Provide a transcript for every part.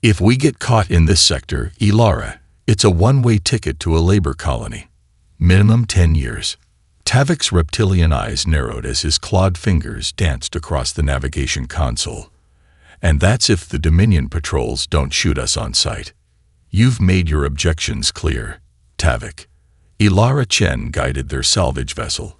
If we get caught in this sector, Ilara, it's a one-way ticket to a labor colony. Minimum 10 years. Tavik's reptilian eyes narrowed as his clawed fingers danced across the navigation console. And that's if the Dominion patrols don't shoot us on sight. You've made your objections clear, Tavik. Ilara Chen guided their salvage vessel,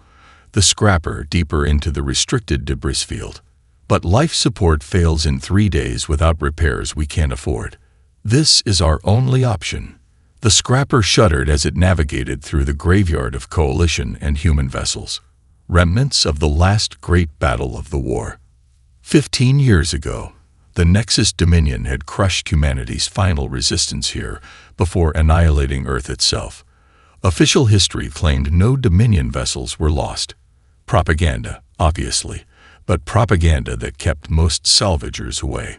the Scrapper, deeper into the restricted debris field. But life support fails in 3 days without repairs we can't afford. This is our only option. The Scrapper shuddered as it navigated through the graveyard of Coalition and human vessels, remnants of the last great battle of the war. 15 years ago, the Nexus Dominion had crushed humanity's final resistance here before annihilating Earth itself. Official history claimed no Dominion vessels were lost. Propaganda, obviously, but propaganda that kept most salvagers away.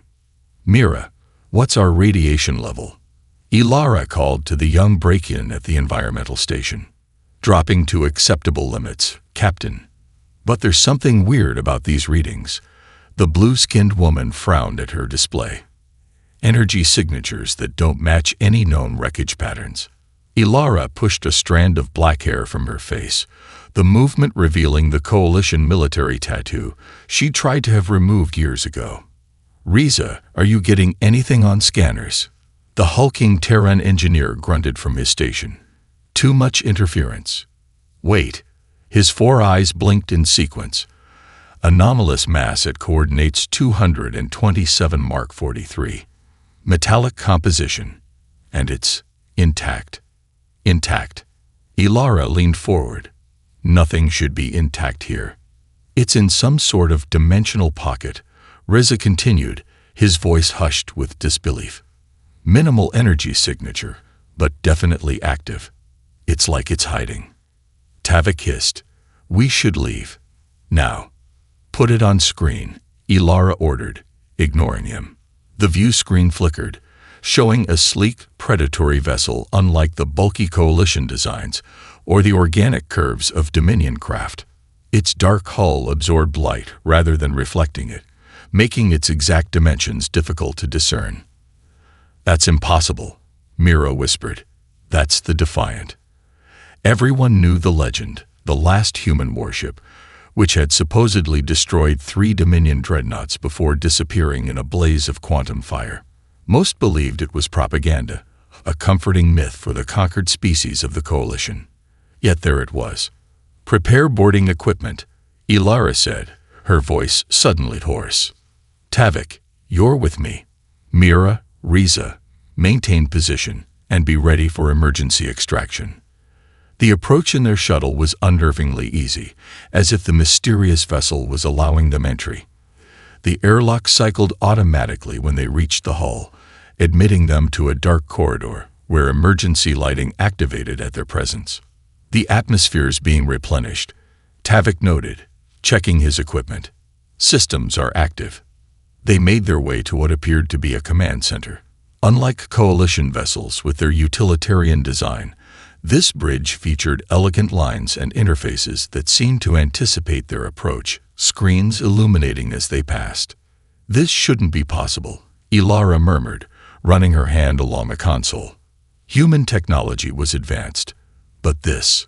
Mira, what's our radiation level? Ilara called to the young break-in at the environmental station. Dropping to acceptable limits, Captain. But there's something weird about these readings. The blue-skinned woman frowned at her display. Energy signatures that don't match any known wreckage patterns. Ilara pushed a strand of black hair from her face, the movement revealing the Coalition military tattoo she tried to have removed years ago. Riza, are you getting anything on scanners? The hulking Terran engineer grunted from his station. Too much interference. Wait. His 4 eyes blinked in sequence. Anomalous mass at coordinates 227 Mark 43. Metallic composition. And it's intact. Intact. Ilara leaned forward. Nothing should be intact here. It's in some sort of dimensional pocket, Riza continued, his voice hushed with disbelief. Minimal energy signature, but definitely active. It's like it's hiding. Tavik hissed. We should leave. Now. Put it on screen, Ilara ordered, ignoring him. The view screen flickered, showing a sleek, predatory vessel unlike the bulky Coalition designs or the organic curves of Dominion craft. Its dark hull absorbed light rather than reflecting it, making its exact dimensions difficult to discern. That's impossible, Mira whispered. That's the Defiant. Everyone knew the legend, the last human warship, which had supposedly destroyed 3 Dominion dreadnoughts before disappearing in a blaze of quantum fire. Most believed it was propaganda, a comforting myth for the conquered species of the Coalition. Yet there it was. Prepare boarding equipment, Ilara said, her voice suddenly hoarse. Tavik, you're with me. Mira, Riza, maintain position and be ready for emergency extraction. The approach in their shuttle was unnervingly easy, as if the mysterious vessel was allowing them entry. The airlock cycled automatically when they reached the hull, admitting them to a dark corridor where emergency lighting activated at their presence. The atmosphere's being replenished, Tavik noted, checking his equipment. Systems are active. They made their way to what appeared to be a command center. Unlike Coalition vessels with their utilitarian design, this bridge featured elegant lines and interfaces that seemed to anticipate their approach, screens illuminating as they passed. This shouldn't be possible, Ilara murmured, running her hand along the console. Human technology was advanced, but this,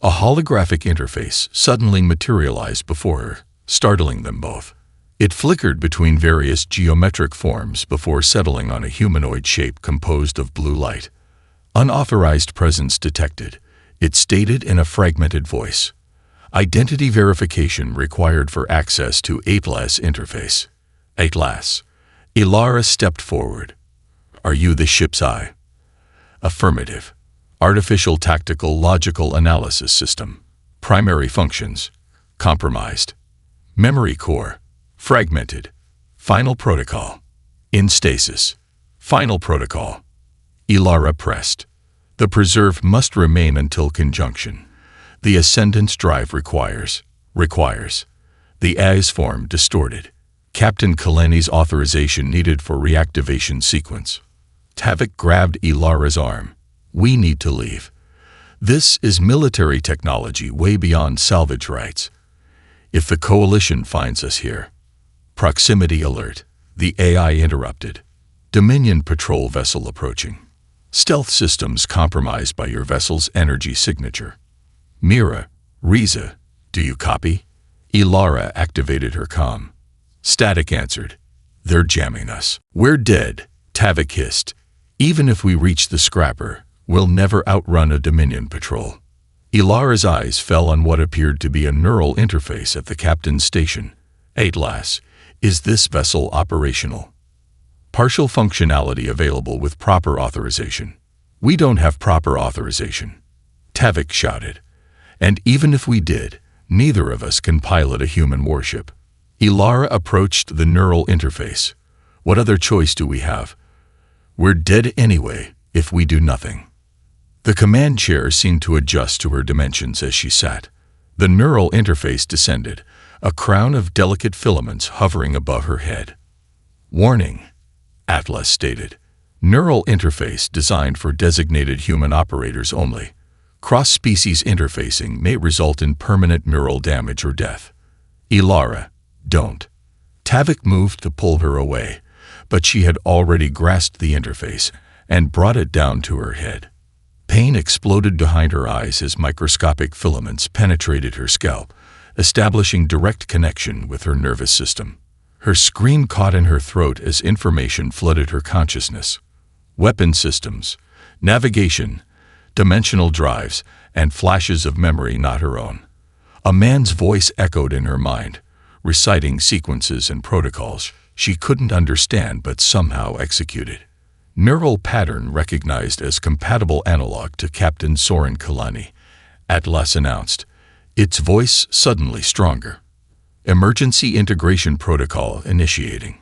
a holographic interface, suddenly materialized before her, startling them both. It flickered between various geometric forms before settling on a humanoid shape composed of blue light. Unauthorized presence detected, it stated in a fragmented voice. Identity verification required for access to Atlas interface. Atlas. Ilara stepped forward. Are you the ship's eye? Affirmative. Artificial Tactical Logical Analysis System. Primary functions. Compromised. Memory core. Fragmented. Final protocol. In stasis. Final protocol. Ilara pressed. The preserve must remain until conjunction. The ascendance drive requires. The AI's form distorted. Captain Kaleni's authorization needed for reactivation sequence. Tavik grabbed Ilara's arm. We need to leave. This is military technology way beyond salvage rights. If the Coalition finds us here. Proximity alert. The AI interrupted. Dominion patrol vessel approaching. Stealth systems compromised by your vessel's energy signature. Mira, Riza, do you copy? Ilara activated her comm. Static answered. They're jamming us. We're dead, Tavik hissed. Even if we reach the scrapper, we'll never outrun a Dominion patrol. Ilara's eyes fell on what appeared to be a neural interface at the captain's station. Atlas, is this vessel operational? Partial functionality available with proper authorization. We don't have proper authorization, Tavik shouted. And even if we did, neither of us can pilot a human warship. Ilara approached the neural interface. What other choice do we have? We're dead anyway, if we do nothing. The command chair seemed to adjust to her dimensions as she sat. The neural interface descended, a crown of delicate filaments hovering above her head. Warning, Atlas stated. Neural interface designed for designated human operators only. Cross-species interfacing may result in permanent neural damage or death. Ilara, don't. Tavik moved to pull her away, but she had already grasped the interface and brought it down to her head. Pain exploded behind her eyes as microscopic filaments penetrated her scalp, establishing direct connection with her nervous system. Her scream caught in her throat as information flooded her consciousness. Weapon systems, navigation, dimensional drives, and flashes of memory not her own. A man's voice echoed in her mind, reciting sequences and protocols she couldn't understand but somehow executed. Neural pattern recognized as compatible analog to Captain Soren Kalani, Atlas announced, its voice suddenly stronger. Emergency integration protocol initiating.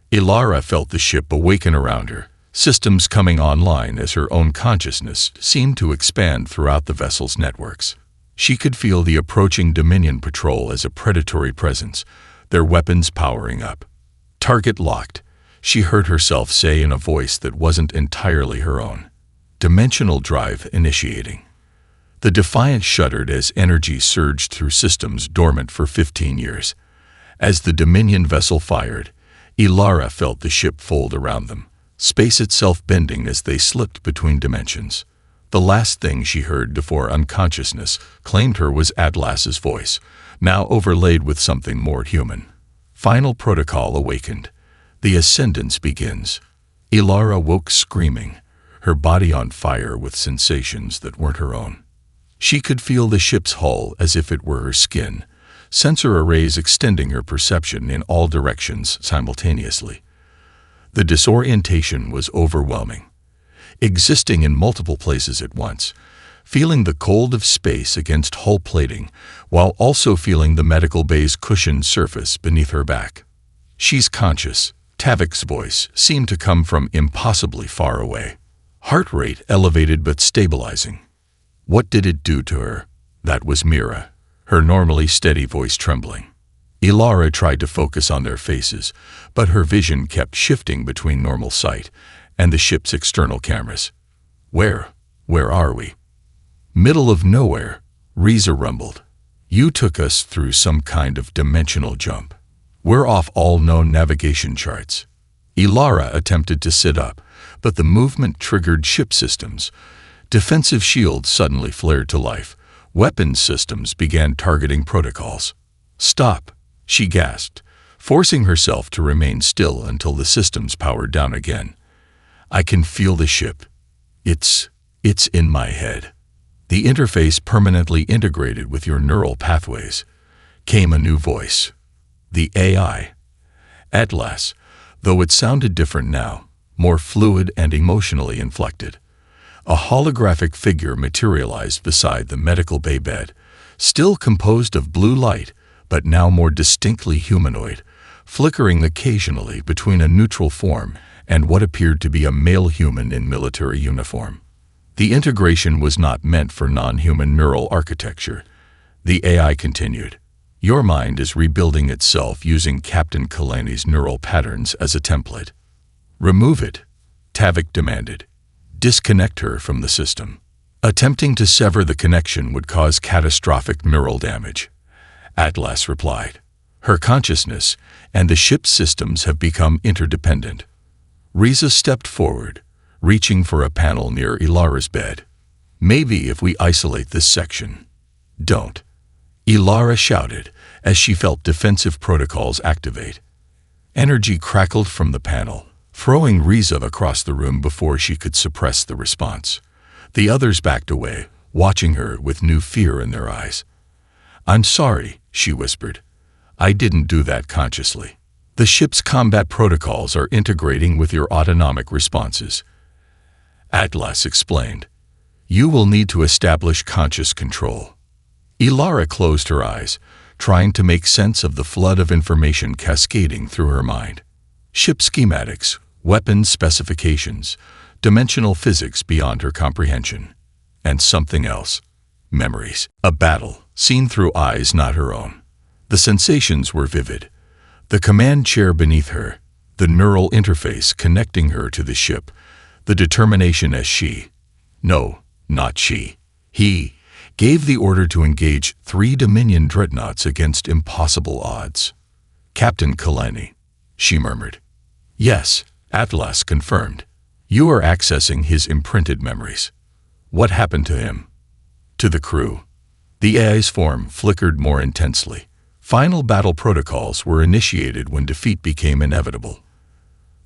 Ilara felt the ship awaken around her, systems coming online as her own consciousness seemed to expand throughout the vessel's networks. She could feel the approaching Dominion patrol as a predatory presence, their weapons powering up. Target locked, she heard herself say in a voice that wasn't entirely her own. Dimensional drive initiating. The Defiant shuddered as energy surged through systems dormant for 15 years. As the Dominion vessel fired, Ilara felt the ship fold around them, space itself bending as they slipped between dimensions. The last thing she heard before unconsciousness claimed her was Atlas's voice, now overlaid with something more human. Final protocol awakened. The ascendance begins. Ilara woke screaming, her body on fire with sensations that weren't her own. She could feel the ship's hull as if it were her skin, sensor arrays extending her perception in all directions simultaneously. The disorientation was overwhelming. Existing in multiple places at once, feeling the cold of space against hull plating, while also feeling the medical bay's cushioned surface beneath her back. She's conscious. Tavik's voice seemed to come from impossibly far away. Heart rate elevated but stabilizing. What did it do to her? That was Mira, her normally steady voice trembling. Ilara tried to focus on their faces, but her vision kept shifting between normal sight and the ship's external cameras. Where are we? Middle of nowhere, Riza rumbled. You took us through some kind of dimensional jump. We're off all known navigation charts. Ilara attempted to sit up, but the movement triggered ship systems. Defensive shields suddenly flared to life. Weapons systems began targeting protocols. Stop, she gasped, forcing herself to remain still until the systems powered down again. I can feel the ship. It's in my head. The interface permanently integrated with your neural pathways. Came a new voice. The AI. Atlas, though it sounded different now, more fluid and emotionally inflected. A holographic figure materialized beside the medical bay bed, still composed of blue light, but now more distinctly humanoid, flickering occasionally between a neutral form and what appeared to be a male human in military uniform. The integration was not meant for non-human neural architecture. The AI continued. Your mind is rebuilding itself using Captain Kalani's neural patterns as a template. Remove it, Tavik demanded. Disconnect her from the system. Attempting to sever the connection would cause catastrophic neural damage. Atlas replied. Her consciousness and the ship's systems have become interdependent. Riza stepped forward, reaching for a panel near Ilara's bed. Maybe if we isolate this section. Don't. Ilara shouted as she felt defensive protocols activate. Energy crackled from the panel, throwing Riza across the room before she could suppress the response. The others backed away, watching her with new fear in their eyes. "I'm sorry," she whispered. "I didn't do that consciously. The ship's combat protocols are integrating with your autonomic responses," Atlas explained. "You will need to establish conscious control." Ilara closed her eyes, trying to make sense of the flood of information cascading through her mind. Ship schematics, weapons specifications, dimensional physics beyond her comprehension. And something else. Memories. A battle, seen through eyes not her own. The sensations were vivid. The command chair beneath her, the neural interface connecting her to the ship, the determination as she, no, not she, he, gave the order to engage 3 Dominion dreadnoughts against impossible odds. "Captain Kalani," she murmured. "Yes," Atlas confirmed. "You are accessing his imprinted memories." "What happened to him?" "To the crew." The AI's form flickered more intensely. Final battle protocols were initiated when defeat became inevitable.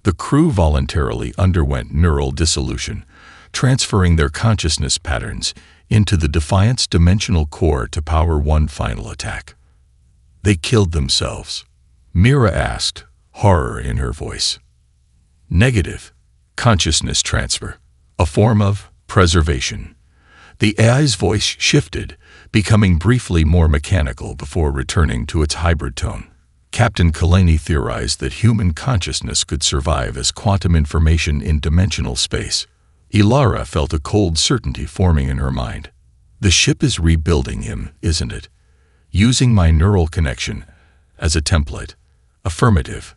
The crew voluntarily underwent neural dissolution, transferring their consciousness patterns into the Defiant's dimensional core to power one final attack. "They killed themselves?" Mira asked, horror in her voice. "Negative. Consciousness transfer. A form of preservation." The AI's voice shifted, becoming briefly more mechanical before returning to its hybrid tone. Captain Kalani theorized that human consciousness could survive as quantum information in dimensional space. Ilara felt a cold certainty forming in her mind. The ship is rebuilding him, isn't it? Using my neural connection as a template. Affirmative.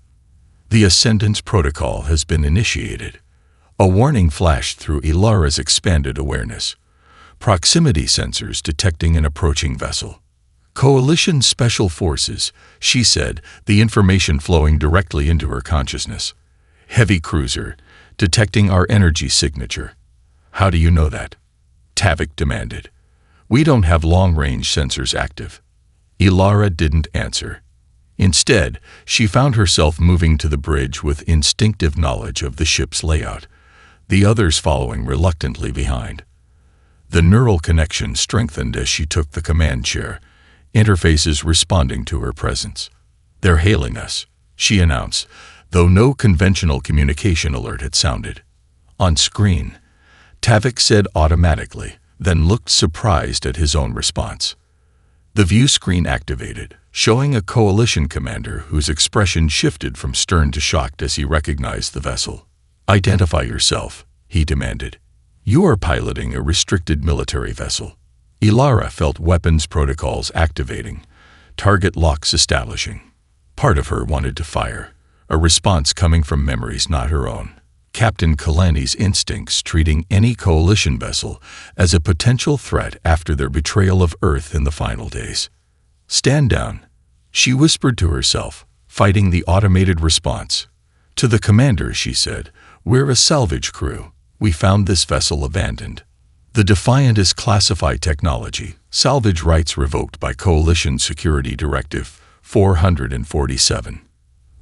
The Ascendance Protocol has been initiated. A warning flashed through Ilara's expanded awareness. Proximity sensors detecting an approaching vessel. Coalition Special Forces, she said, the information flowing directly into her consciousness. Heavy cruiser, detecting our energy signature. How do you know that? Tavik demanded. We don't have long-range sensors active. Ilara didn't answer. Instead, she found herself moving to the bridge with instinctive knowledge of the ship's layout, the others following reluctantly behind. The neural connection strengthened as she took the command chair, interfaces responding to her presence. "They're hailing us," she announced, though no conventional communication alert had sounded. On screen, Tavik said automatically, then looked surprised at his own response. The view screen activated, showing a coalition commander whose expression shifted from stern to shocked as he recognized the vessel. "Identify yourself," he demanded. "You are piloting a restricted military vessel." Ilara felt weapons protocols activating, target locks establishing. Part of her wanted to fire, a response coming from memories not her own. Captain Kalani's instincts treating any coalition vessel as a potential threat after their betrayal of Earth in the final days. "Stand down," she whispered to herself, fighting the automated response. To the commander, she said, "We're a salvage crew. We found this vessel abandoned. The Defiant is classified technology, salvage rights revoked by Coalition Security Directive 447.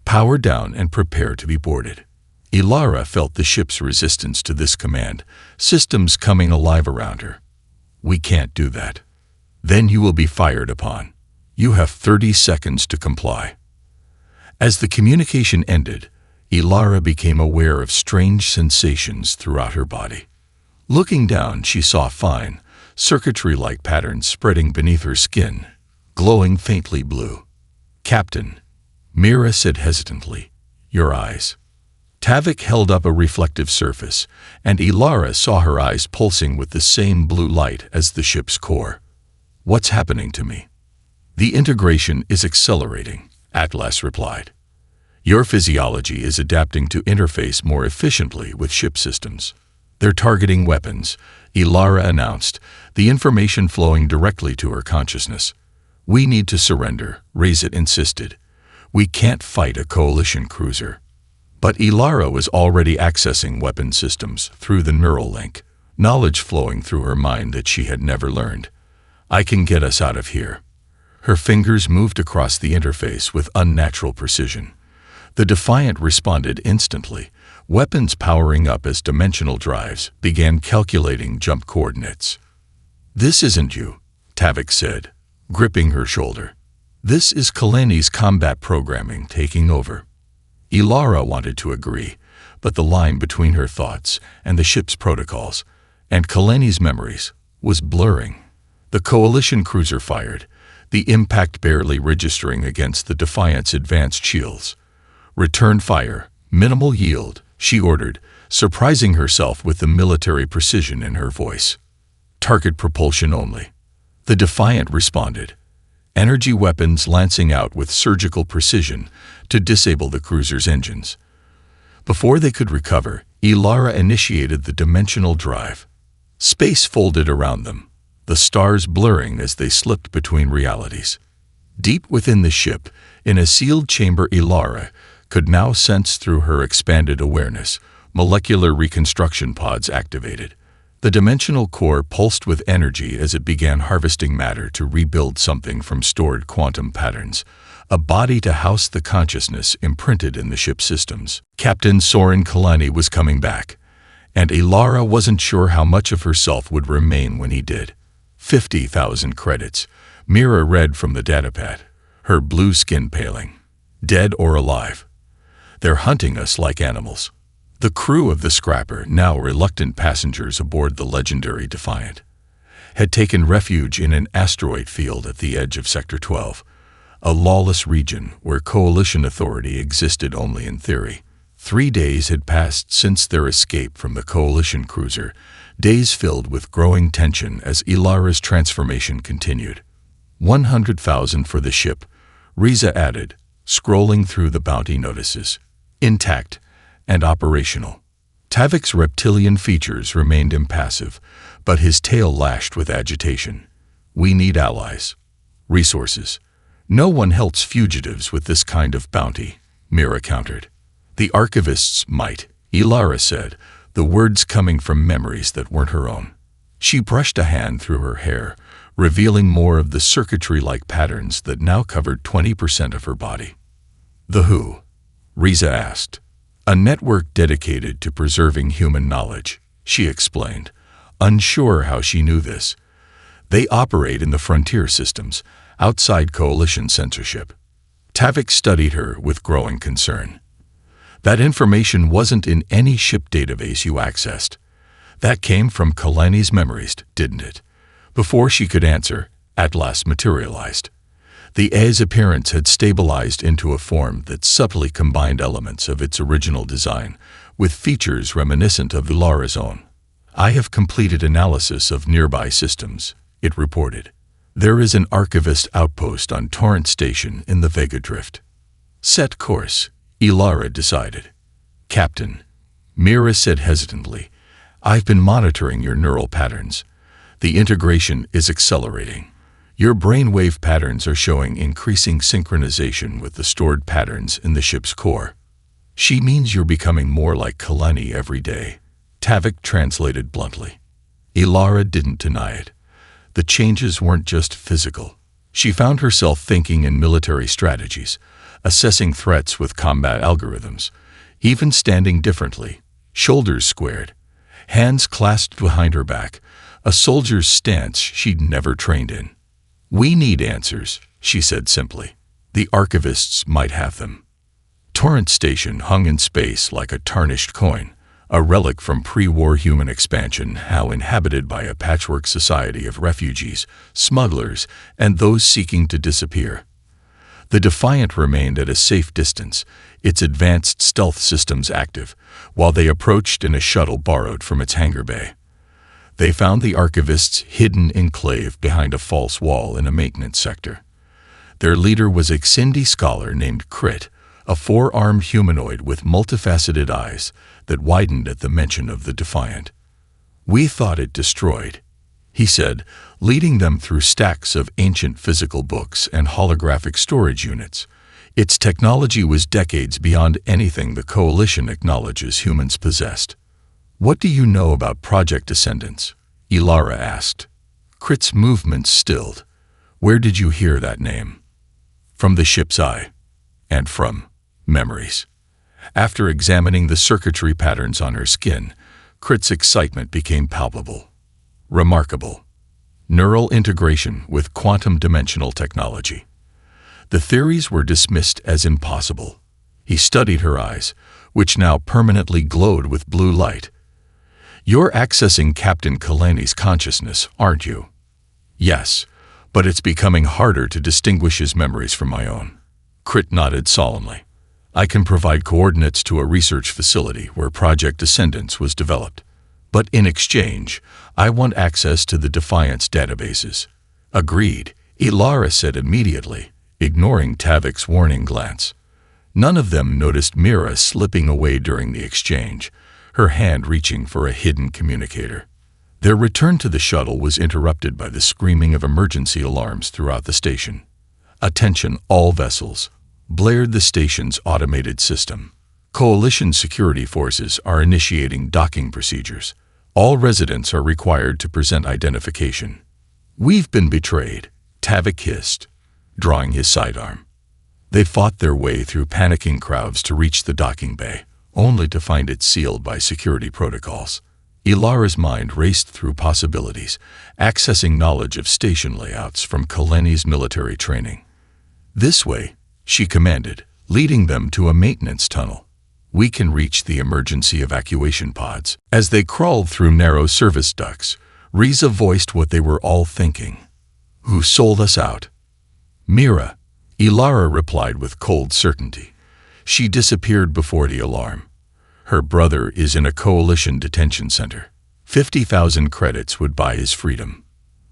Power down and prepare to be boarded." Ilara felt the ship's resistance to this command, systems coming alive around her. "We can't do that. Then you will be fired upon. You have 30 seconds to comply." As the communication ended, Ilara became aware of strange sensations throughout her body. Looking down, she saw fine, circuitry-like patterns spreading beneath her skin, glowing faintly blue. "Captain," Mira said hesitantly, "your eyes." Tavik held up a reflective surface, and Ilara saw her eyes pulsing with the same blue light as the ship's core. "What's happening to me?" "The integration is accelerating," Atlas replied. "Your physiology is adapting to interface more efficiently with ship systems. They're targeting weapons," Ilara announced, the information flowing directly to her consciousness. "We need to surrender," Razet insisted. "We can't fight a coalition cruiser." But Ilara was already accessing weapon systems through the neural link, knowledge flowing through her mind that she had never learned. "I can get us out of here." Her fingers moved across the interface with unnatural precision. The Defiant responded instantly, weapons powering up as dimensional drives began calculating jump coordinates. "This isn't you," Tavik said, gripping her shoulder. "This is Kaleni's combat programming taking over." Ilara wanted to agree, but the line between her thoughts and the ship's protocols, and Kaleni's memories, was blurring. The Coalition cruiser fired, the impact barely registering against the Defiant's advanced shields. "Return fire, minimal yield," she ordered, surprising herself with the military precision in her voice. "Target propulsion only." The Defiant responded, energy weapons lancing out with surgical precision to disable the cruiser's engines. Before they could recover, Ilara initiated the dimensional drive. Space folded around them, the stars blurring as they slipped between realities. Deep within the ship, in a sealed chamber, Ilara could now sense through her expanded awareness, molecular reconstruction pods activated. The dimensional core pulsed with energy as it began harvesting matter to rebuild something from stored quantum patterns, a body to house the consciousness imprinted in the ship's systems. Captain Soren Kalani was coming back, and Ilara wasn't sure how much of herself would remain when he did. 50,000 credits, Mira read from the datapad, her blue skin paling. "Dead or alive. They're hunting us like animals." The crew of the Scrapper, now reluctant passengers aboard the legendary Defiant, had taken refuge in an asteroid field at the edge of Sector 12, a lawless region where Coalition authority existed only in theory. 3 days had passed since their escape from the Coalition cruiser, days filled with growing tension as Ilara's transformation continued. 100,000 for the ship, Riza added, scrolling through the bounty notices. Intact and operational. Tavik's reptilian features remained impassive, but his tail lashed with agitation. "We need allies. Resources. No one helps fugitives with this kind of bounty," Mira countered. "The archivists might," Ilara said, the words coming from memories that weren't her own. She brushed a hand through her hair, revealing more of the circuitry-like patterns that now covered 20% of her body. "The Who?" Riza asked. "A network dedicated to preserving human knowledge," she explained, unsure how she knew this. "They operate in the frontier systems, outside Coalition censorship." Tavik studied her with growing concern. "That information wasn't in any ship database you accessed. That came from Kalani's memories, didn't it?" Before she could answer, Atlas materialized. The A's appearance had stabilized into a form that subtly combined elements of its original design, with features reminiscent of Ilara's own. "I have completed analysis of nearby systems," it reported. "There is an archivist outpost on Torrent Station in the Vega Drift." "Set course," Ilara decided. "Captain," Mira said hesitantly, "I've been monitoring your neural patterns. The integration is accelerating. Your brainwave patterns are showing increasing synchronization with the stored patterns in the ship's core." "She means you're becoming more like Kalani every day," Tavik translated bluntly. Ilara didn't deny it. The changes weren't just physical. She found herself thinking in military strategies, assessing threats with combat algorithms, even standing differently, shoulders squared, hands clasped behind her back, a soldier's stance she'd never trained in. "We need answers," she said simply. "The archivists might have them." Torrent Station hung in space like a tarnished coin, a relic from pre-war human expansion, now inhabited by a patchwork society of refugees, smugglers, and those seeking to disappear. The Defiant remained at a safe distance, its advanced stealth systems active, while they approached in a shuttle borrowed from its hangar bay. They found the archivists' hidden enclave behind a false wall in a maintenance sector. Their leader was a Xindi scholar named Crit, a four-armed humanoid with multifaceted eyes that widened at the mention of the Defiant. "We thought it destroyed," he said, leading them through stacks of ancient physical books and holographic storage units. Its technology was decades beyond anything the Coalition acknowledges humans possessed. "What do you know about Project Descendants?" Ilara asked. Crit's movements stilled. "Where did you hear that name?" "From the ship's eye. And from memories." After examining the circuitry patterns on her skin, Crit's excitement became palpable. "Remarkable. Neural integration with quantum dimensional technology." The theories were dismissed as impossible. He studied her eyes, which now permanently glowed with blue light. "You're accessing Captain Kalani's consciousness, aren't you?" "Yes, but it's becoming harder to distinguish his memories from my own." Crit nodded solemnly. "I can provide coordinates to a research facility where Project Descendants was developed. But in exchange, I want access to the Defiance databases." "Agreed," Ilara said immediately, ignoring Tavik's warning glance. None of them noticed Mira slipping away during the exchange, her hand reaching for a hidden communicator. Their return to the shuttle was interrupted by the screaming of emergency alarms throughout the station. "Attention, all vessels," blared the station's automated system. "Coalition security forces are initiating docking procedures. All residents are required to present identification." "We've been betrayed," Tavik hissed, drawing his sidearm. They fought their way through panicking crowds to reach the docking bay, only to find it sealed by security protocols. Ilara's mind raced through possibilities, accessing knowledge of station layouts from Kalani's military training. "This way," she commanded, leading them to a maintenance tunnel. "We can reach the emergency evacuation pods." As they crawled through narrow service ducts, Riza voiced what they were all thinking. "Who sold us out?" "Mira," Ilara replied with cold certainty. "She disappeared before the alarm. Her brother is in a Coalition detention center. 50,000 credits would buy his freedom."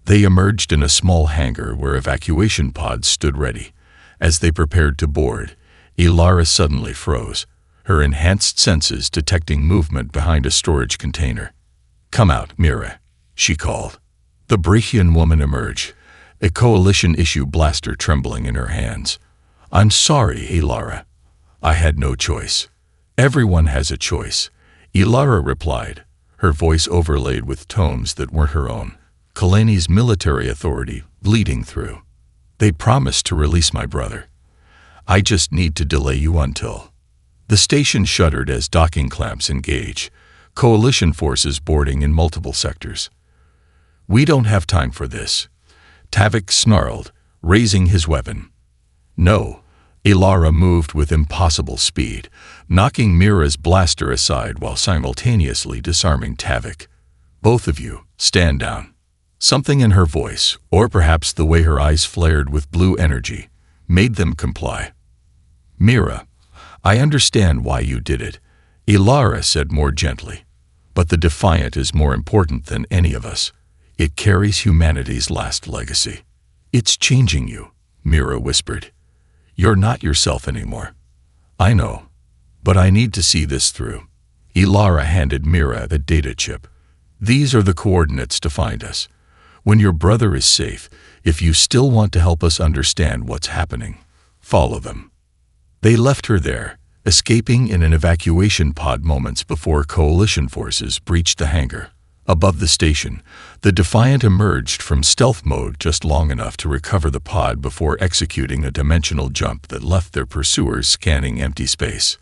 They emerged in a small hangar where evacuation pods stood ready. As they prepared to board, Ilara suddenly froze, her enhanced senses detecting movement behind a storage container. "Come out, Mira," she called. The Brachyan woman emerged, a Coalition-issue blaster trembling in her hands. "I'm sorry, Ilara. I had no choice." "Everyone has a choice," Ilara replied, her voice overlaid with tones that weren't her own. "Kalani's military authority bleeding through. They promised to release my brother. I just need to delay you until." The station shuddered as docking clamps engaged, Coalition forces boarding in multiple sectors. "We don't have time for this," Tavik snarled, raising his weapon. "No." Ilara moved with impossible speed, knocking Mira's blaster aside while simultaneously disarming Tavik. "Both of you, stand down." Something in her voice, or perhaps the way her eyes flared with blue energy, made them comply. "Mira, I understand why you did it," Ilara said more gently. "But the Defiant is more important than any of us. It carries humanity's last legacy." "It's changing you," Mira whispered. "You're not yourself anymore." "I know, but I need to see this through." Ilara handed Mira a data chip. "These are the coordinates to find us. When your brother is safe, if you still want to help us understand what's happening, follow them." They left her there, escaping in an evacuation pod moments before Coalition forces breached the hangar. Above the station, the Defiant emerged from stealth mode just long enough to recover the pod before executing a dimensional jump that left their pursuers scanning empty space.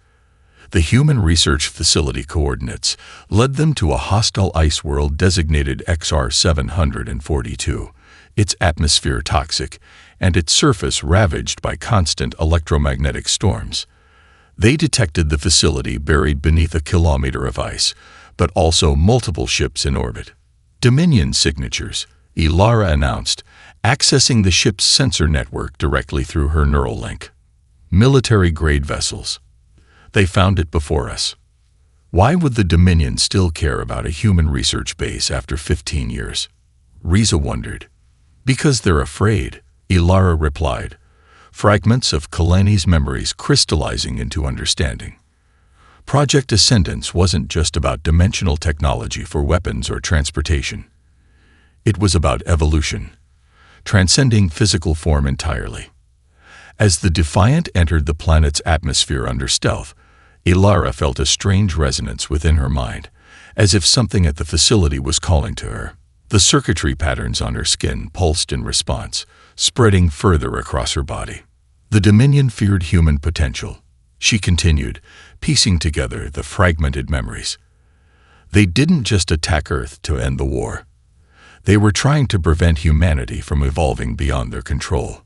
The Human Research Facility coordinates led them to a hostile ice world designated XR-742, its atmosphere toxic, and its surface ravaged by constant electromagnetic storms. They detected the facility buried beneath a kilometer of ice, but also multiple ships in orbit. "Dominion signatures," Ilara announced, accessing the ship's sensor network directly through her neural link. "Military-grade vessels. They found it before us." Why would the Dominion still care about a human research base after 15 years? Riza wondered. "Because they're afraid," Ilara replied, fragments of Kalani's memories crystallizing into understanding. Project Descendants wasn't just about dimensional technology for weapons or transportation. It was about evolution, transcending physical form entirely. As the Defiant entered the planet's atmosphere under stealth, Ilara felt a strange resonance within her mind, as if something at the facility was calling to her. The circuitry patterns on her skin pulsed in response, spreading further across her body. The Dominion feared human potential, she continued, piecing together the fragmented memories. They didn't just attack Earth to end the war. They were trying to prevent humanity from evolving beyond their control.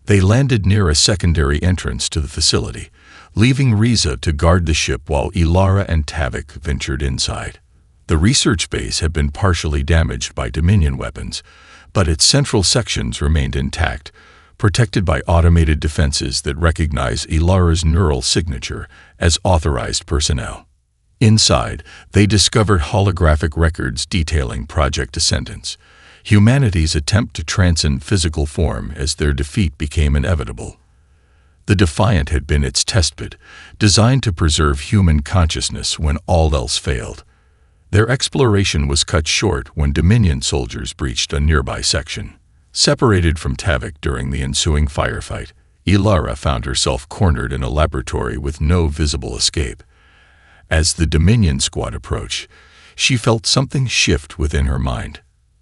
They landed near a secondary entrance to the facility, leaving Riza to guard the ship while Ilara and Tavik ventured inside. The research base had been partially damaged by Dominion weapons, but its central sections remained intact, protected by automated defenses that recognize Ilara's neural signature as authorized personnel. Inside, they discovered holographic records detailing Project Descendants, humanity's attempt to transcend physical form as their defeat became inevitable. The Defiant had been its testbed, designed to preserve human consciousness when all else failed. Their exploration was cut short when Dominion soldiers breached a nearby section. Separated from Tavik during the ensuing firefight, Ilara found herself cornered in a laboratory with no visible escape. As the Dominion squad approached, she felt something shift within her mind.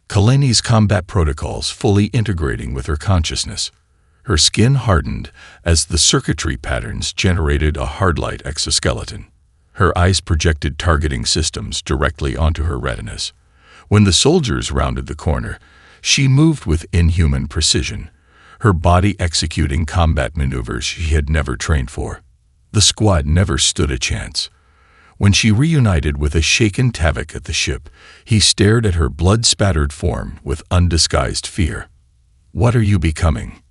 Kaleni's combat protocols fully integrating with her consciousness. Her skin hardened as the circuitry patterns generated a hard-light exoskeleton. Her eyes projected targeting systems directly onto her retinas. When the soldiers rounded the corner, she moved with inhuman precision, her body executing combat maneuvers she had never trained for. The squad never stood a chance. When she reunited with a shaken Tavik at the ship, he stared at her blood-spattered form with undisguised fear. "What are you becoming?"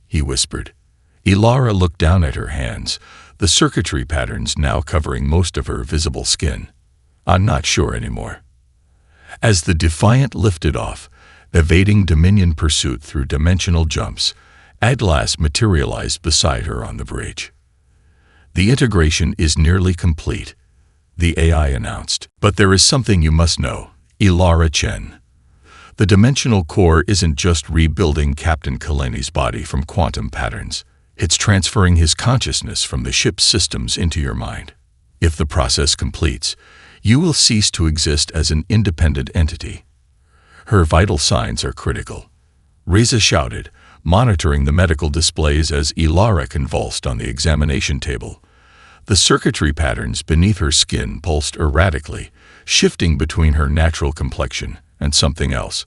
he whispered. Ilara looked down at her hands, the circuitry patterns now covering most of her visible skin. "I'm not sure anymore." As the Defiant lifted off, evading Dominion pursuit through dimensional jumps, Atlas materialized beside her on the bridge. "The integration is nearly complete," the AI announced. "But there is something you must know, Ilara Chen. The dimensional core isn't just rebuilding Captain Kaleni's body from quantum patterns. It's transferring his consciousness from the ship's systems into your mind. If the process completes, you will cease to exist as an independent entity." Her vital signs are critical, Riza shouted, monitoring the medical displays as Ilara convulsed on the examination table. The circuitry patterns beneath her skin pulsed erratically, shifting between her natural complexion and something else.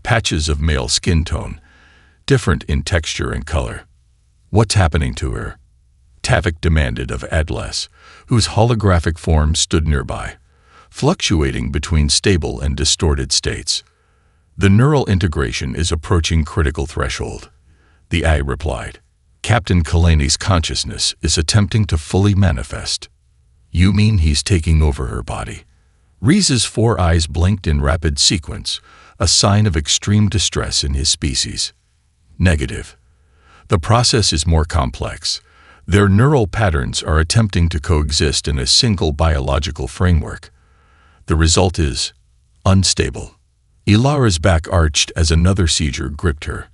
Patches of male skin tone, different in texture and color. "What's happening to her?" Tavik demanded of Atlas, whose holographic form stood nearby, fluctuating between stable and distorted states. "The neural integration is approaching critical threshold," the AI replied. "Captain Kaleni's consciousness is attempting to fully manifest." "You mean he's taking over her body?" Riza's 4 eyes blinked in rapid sequence, a sign of extreme distress in his species. "Negative. The process is more complex. Their neural patterns are attempting to coexist in a single biological framework. The result is unstable." Ilara's back arched as another seizure gripped her.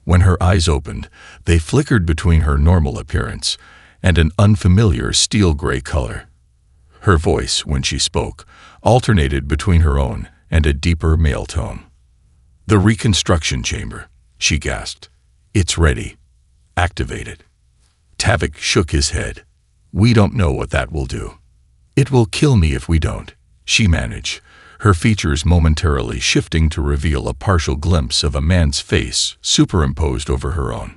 When her eyes opened, they flickered between her normal appearance and an unfamiliar steel-gray color. Her voice, when she spoke, alternated between her own and a deeper male tone. "The reconstruction chamber," she gasped. "It's ready. Activated." Tavik shook his head. "We don't know what that will do." "It will kill me if we don't," she managed, her features momentarily shifting to reveal a partial glimpse of a man's face superimposed over her own.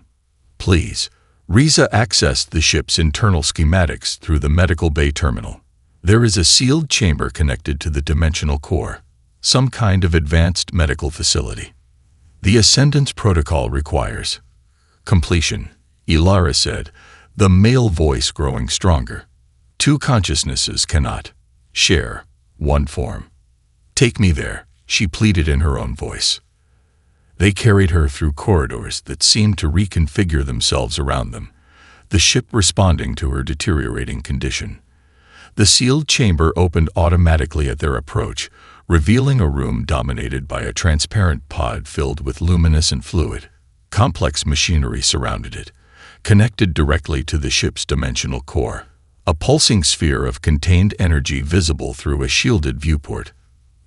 "Please." Riza accessed the ship's internal schematics through the medical bay terminal. There is a sealed chamber connected to the dimensional core, some kind of advanced medical facility. "The Ascendance Protocol requires completion," Ilara said, the male voice growing stronger. "Two consciousnesses cannot share one form." "Take me there," she pleaded in her own voice. They carried her through corridors that seemed to reconfigure themselves around them, the ship responding to her deteriorating condition. The sealed chamber opened automatically at their approach, revealing a room dominated by a transparent pod filled with luminescent fluid. Complex machinery surrounded it, connected directly to the ship's dimensional core, a pulsing sphere of contained energy visible through a shielded viewport.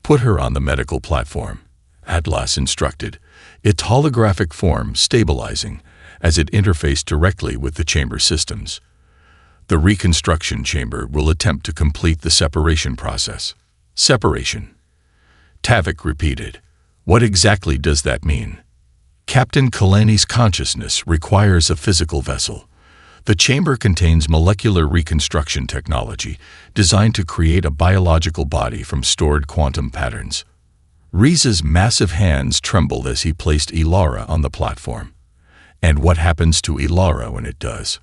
"Put her on the medical platform," Atlas instructed, its holographic form stabilizing as it interfaced directly with the chamber systems. "The reconstruction chamber will attempt to complete the separation process." "Separation?" Tavik repeated. "What exactly does that mean?" "Captain Kalani's consciousness requires a physical vessel. The chamber contains molecular reconstruction technology designed to create a biological body from stored quantum patterns." Riza's massive hands trembled as he placed Ilara on the platform. "And what happens to Ilara when it does?"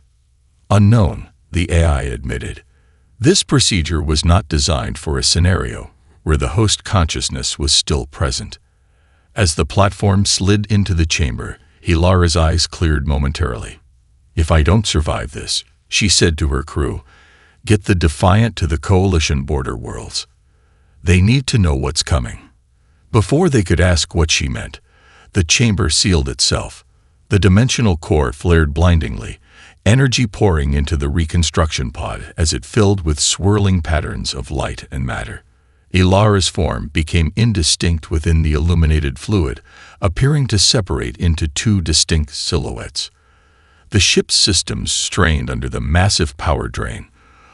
"Unknown," the AI admitted. This procedure was not designed for a scenario where the host consciousness was still present. As the platform slid into the chamber, Ilara's eyes cleared momentarily. "If I don't survive this," she said to her crew, "get the Defiant to the Coalition border worlds. They need to know what's coming." Before they could ask what she meant, the chamber sealed itself. The dimensional core flared blindingly, energy pouring into the reconstruction pod as it filled with swirling patterns of light and matter. Ilara's form became indistinct within the illuminated fluid, appearing to separate into two distinct silhouettes. The ship's systems strained under the massive power drain,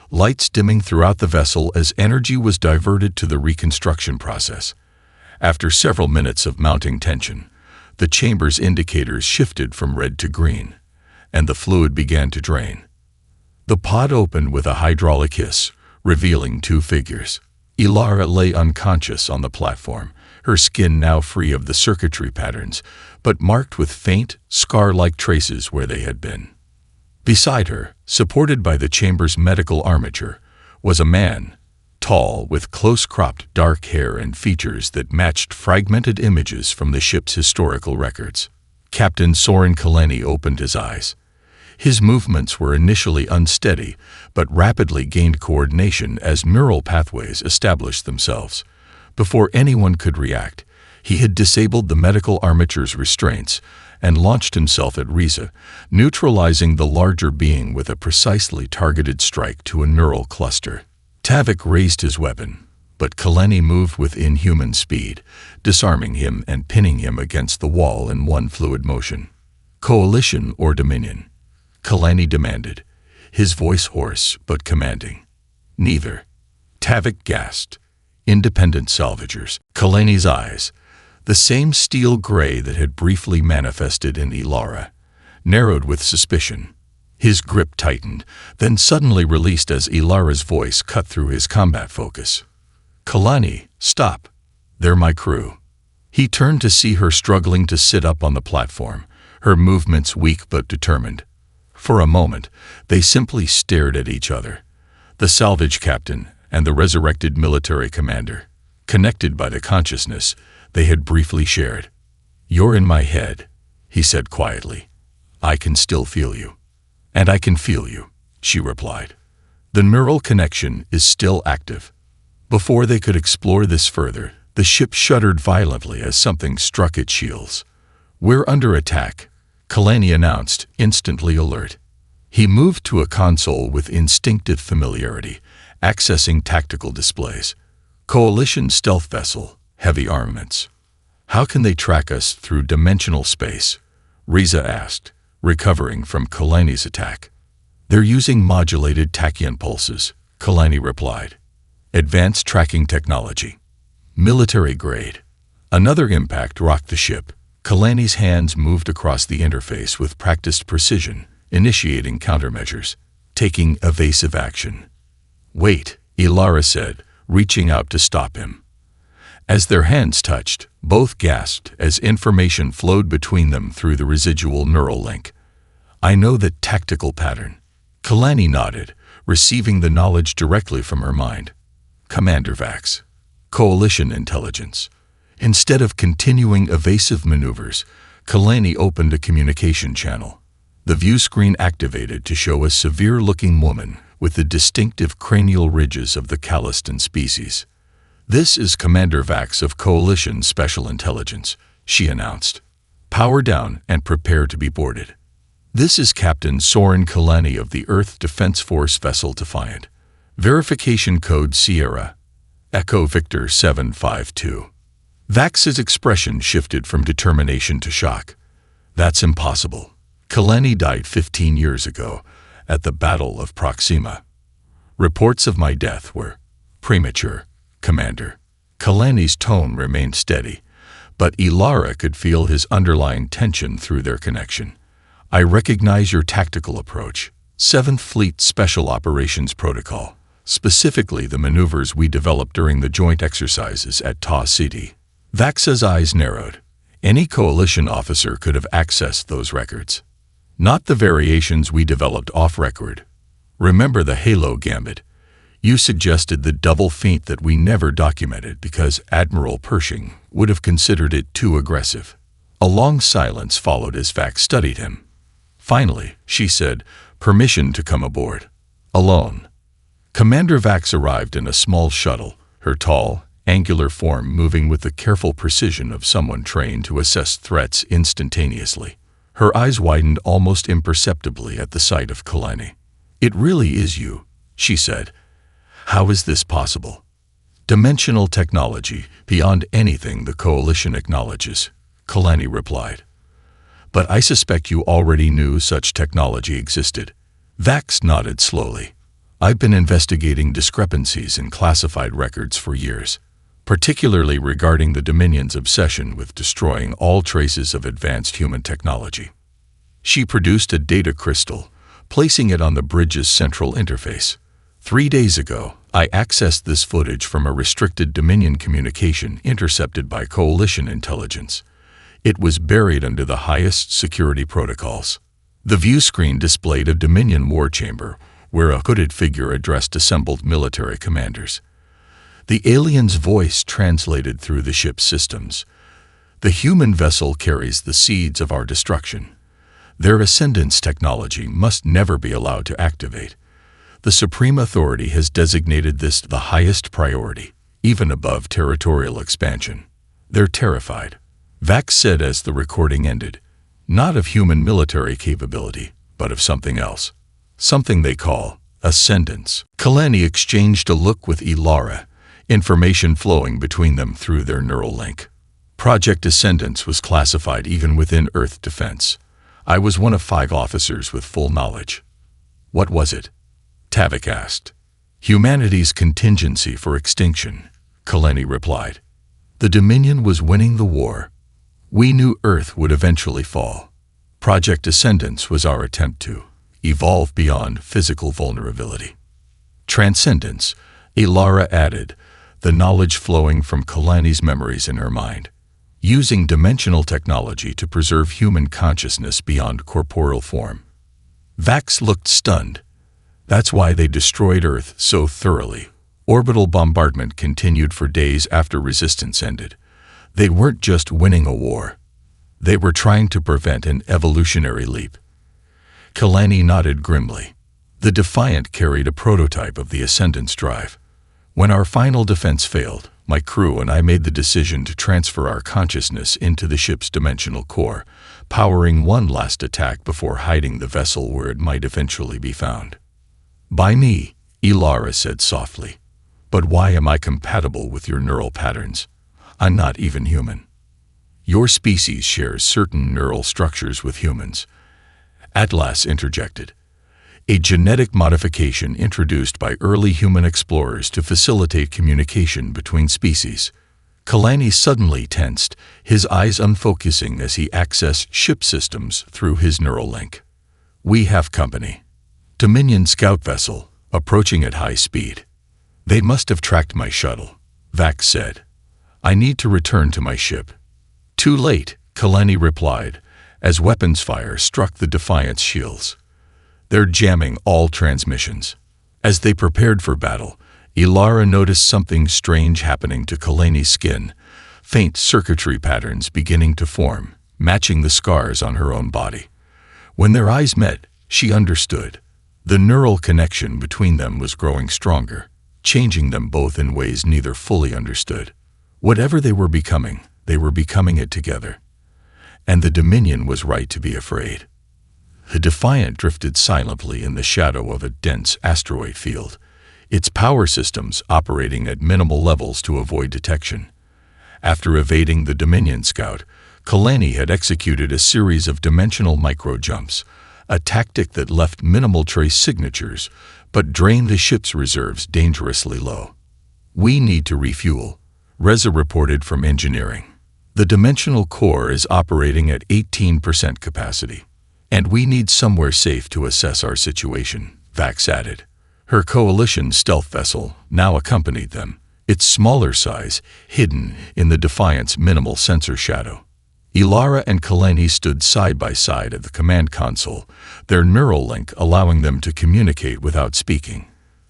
lights dimming throughout the vessel as energy was diverted to the reconstruction process. After several minutes of mounting tension, the chamber's indicators shifted from red to green, and the fluid began to drain. The pod opened with a hydraulic hiss, revealing two figures. Ilara lay unconscious on the platform, her skin now free of the circuitry patterns, but marked with faint, scar-like traces where they had been. Beside her, supported by the chamber's medical armature, was a man, tall, with close-cropped dark hair and features that matched fragmented images from the ship's historical records. Captain Soren Kalani opened his eyes. His movements were initially unsteady, but rapidly gained coordination as neural pathways established themselves. Before anyone could react, he had disabled the medical armature's restraints and launched himself at Riza, neutralizing the larger being with a precisely targeted strike to a neural cluster. Tavik raised his weapon, but Kalani moved with inhuman speed, disarming him and pinning him against the wall in one fluid motion. "Coalition or Dominion?" Kalani demanded, his voice hoarse but commanding. "Neither." Tavik gasped. "Independent salvagers." Kalani's eyes, the same steel gray that had briefly manifested in Ilara, narrowed with suspicion. His grip tightened, then suddenly released as Ilara's voice cut through his combat focus. "Kalani, stop. They're my crew." He turned to see her struggling to sit up on the platform, her movements weak but determined. For a moment, they simply stared at each other. The salvage captain and the resurrected military commander, connected by the consciousness they had briefly shared. "You're in my head," he said quietly. "I can still feel you." "And I can feel you," she replied. "The neural connection is still active." Before they could explore this further, the ship shuddered violently as something struck its shields. "We're under attack," Kalani announced, instantly alert. He moved to a console with instinctive familiarity, accessing tactical displays. "Coalition stealth vessel, heavy armaments." "How can they track us through dimensional space?" Riza asked, recovering from Kalani's attack. "They're using modulated tachyon pulses," Kalani replied. "Advanced tracking technology. Military grade." Another impact rocked the ship. Kalani's hands moved across the interface with practiced precision, initiating countermeasures, taking evasive action. "Wait," Ilara said, reaching out to stop him. As their hands touched, both gasped as information flowed between them through the residual neural link. "I know that tactical pattern." Kalani nodded, receiving the knowledge directly from her mind. "Commander Vax. Coalition intelligence." Instead of continuing evasive maneuvers, Kalani opened a communication channel. The view screen activated to show a severe-looking woman with the distinctive cranial ridges of the Callistan species. "This is Commander Vax of Coalition Special Intelligence," she announced. "Power down and prepare to be boarded." This is Captain Soren Kalani of the Earth Defense Force vessel Defiant. Verification code Sierra. Echo Victor 752. Vax's expression shifted from determination to shock. That's impossible. Kalani died 15 years ago, at the Battle of Proxima. Reports of my death were premature, Commander. Kalani's tone remained steady, but Ilara could feel his underlying tension through their connection. I recognize your tactical approach, 7th Fleet Special Operations Protocol, specifically the maneuvers we developed during the joint exercises at Ta City. Vax's eyes narrowed. Any coalition officer could have accessed those records. Not the variations we developed off-record. Remember the Halo Gambit? You suggested the double feint that we never documented because Admiral Pershing would have considered it too aggressive. A long silence followed as Vax studied him. Finally, she said, "Permission to come aboard." Alone. Commander Vax arrived in a small shuttle, her tall, angular form moving with the careful precision of someone trained to assess threats instantaneously. Her eyes widened almost imperceptibly at the sight of Kalani. "It really is you," she said. "How is this possible?" "Dimensional technology, beyond anything the Coalition acknowledges," Kalani replied. "But I suspect you already knew such technology existed." Vax nodded slowly. "I've been investigating discrepancies in classified records for years, particularly regarding the Dominion's obsession with destroying all traces of advanced human technology." She produced a data crystal, placing it on the bridge's central interface. 3 days ago, I accessed this footage from a restricted Dominion communication intercepted by Coalition intelligence. It was buried under the highest security protocols. The view screen displayed a Dominion war chamber, where a hooded figure addressed assembled military commanders. The alien's voice translated through the ship's systems. "The human vessel carries the seeds of our destruction. Their ascendance technology must never be allowed to activate. The Supreme Authority has designated this the highest priority, even above territorial expansion. They're terrified," Vax said as the recording ended. "Not of human military capability, but of something else. Something they call ascendance." Kalani exchanged a look with Ilara, information flowing between them through their neural link. Project Ascendance was classified even within Earth defense. I was one of 5 officers with full knowledge. "What was it?" Tavik asked. "Humanity's contingency for extinction," Kalani replied. "The Dominion was winning the war. We knew Earth would eventually fall. Project Ascendance was our attempt to evolve beyond physical vulnerability." Transcendence, Ilara added, the knowledge flowing from Kalani's memories in her mind. Using dimensional technology to preserve human consciousness beyond corporeal form. Vax looked stunned. "That's why they destroyed Earth so thoroughly." Orbital bombardment continued for days after resistance ended. They weren't just winning a war. They were trying to prevent an evolutionary leap. Kalani nodded grimly. The Defiant carried a prototype of the Ascendance drive. When our final defense failed, my crew and I made the decision to transfer our consciousness into the ship's dimensional core, powering one last attack before hiding the vessel where it might eventually be found. "By me," Ilara said softly. "But why am I compatible with your neural patterns? I'm not even human." "Your species shares certain neural structures with humans," Atlas interjected. "A genetic modification introduced by early human explorers to facilitate communication between species." Kalani suddenly tensed, his eyes unfocusing as he accessed ship systems through his neural link. "We have company. Dominion scout vessel, approaching at high speed." "They must have tracked my shuttle," Vax said. "I need to return to my ship." "Too late," Kalani replied, as weapons fire struck the Defiant's shields. "They're jamming all transmissions." As they prepared for battle, Ilara noticed something strange happening to Kalani's skin, faint circuitry patterns beginning to form, matching the scars on her own body. When their eyes met, she understood. The neural connection between them was growing stronger, changing them both in ways neither fully understood. Whatever they were becoming it together. And the Dominion was right to be afraid. The Defiant drifted silently in the shadow of a dense asteroid field, its power systems operating at minimal levels to avoid detection. After evading the Dominion scout, Kalani had executed a series of dimensional micro-jumps, a tactic that left minimal trace signatures but drained the ship's reserves dangerously low. "We need to refuel," Reza reported from engineering. "The dimensional core is operating at 18% capacity, and we need somewhere safe to assess our situation," Vax added. Her coalition stealth vessel now accompanied them, its smaller size hidden in the Defiant's minimal sensor shadow. Ilara and Kalani stood side by side at the command console, their neural link allowing them to communicate without speaking.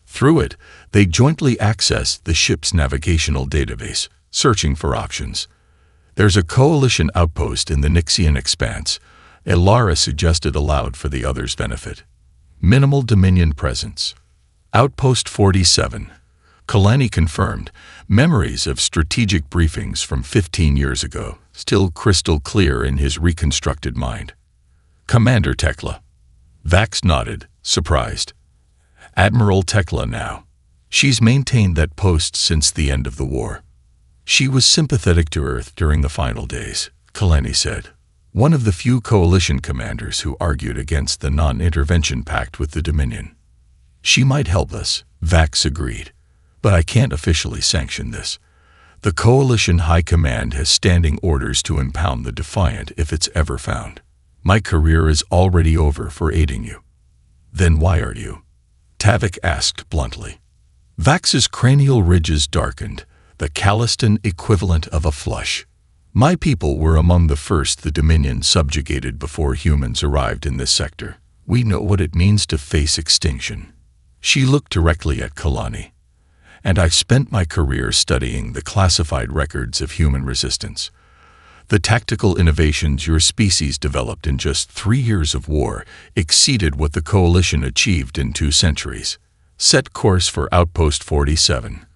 Through it, they jointly accessed the ship's navigational database, searching for options. "There's a coalition outpost in the Nixian expanse," Ilara suggested aloud for the others' benefit. "Minimal Dominion presence." "Outpost 47. Kalani confirmed, memories of strategic briefings from 15 years ago still crystal clear in his reconstructed mind. "Commander Tekla." Vax nodded, surprised. "Admiral Tekla now. She's maintained that post since the end of the war. She was sympathetic to Earth during the final days," Kalani said. "One of the few coalition commanders who argued against the non-intervention pact with the Dominion." "She might help us," Vax agreed. "But I can't officially sanction this. The Coalition High Command has standing orders to impound the Defiant if it's ever found. My career is already over for aiding you." "Then why are you?" Tavik asked bluntly. Vax's cranial ridges darkened, the Calliston equivalent of a flush. "My people were among the first the Dominion subjugated before humans arrived in this sector. We know what it means to face extinction." She looked directly at Kalani. "And I've spent my career studying the classified records of human resistance. The tactical innovations your species developed in just 3 years of war exceeded what the Coalition achieved in 2 centuries. Set course for Outpost 47.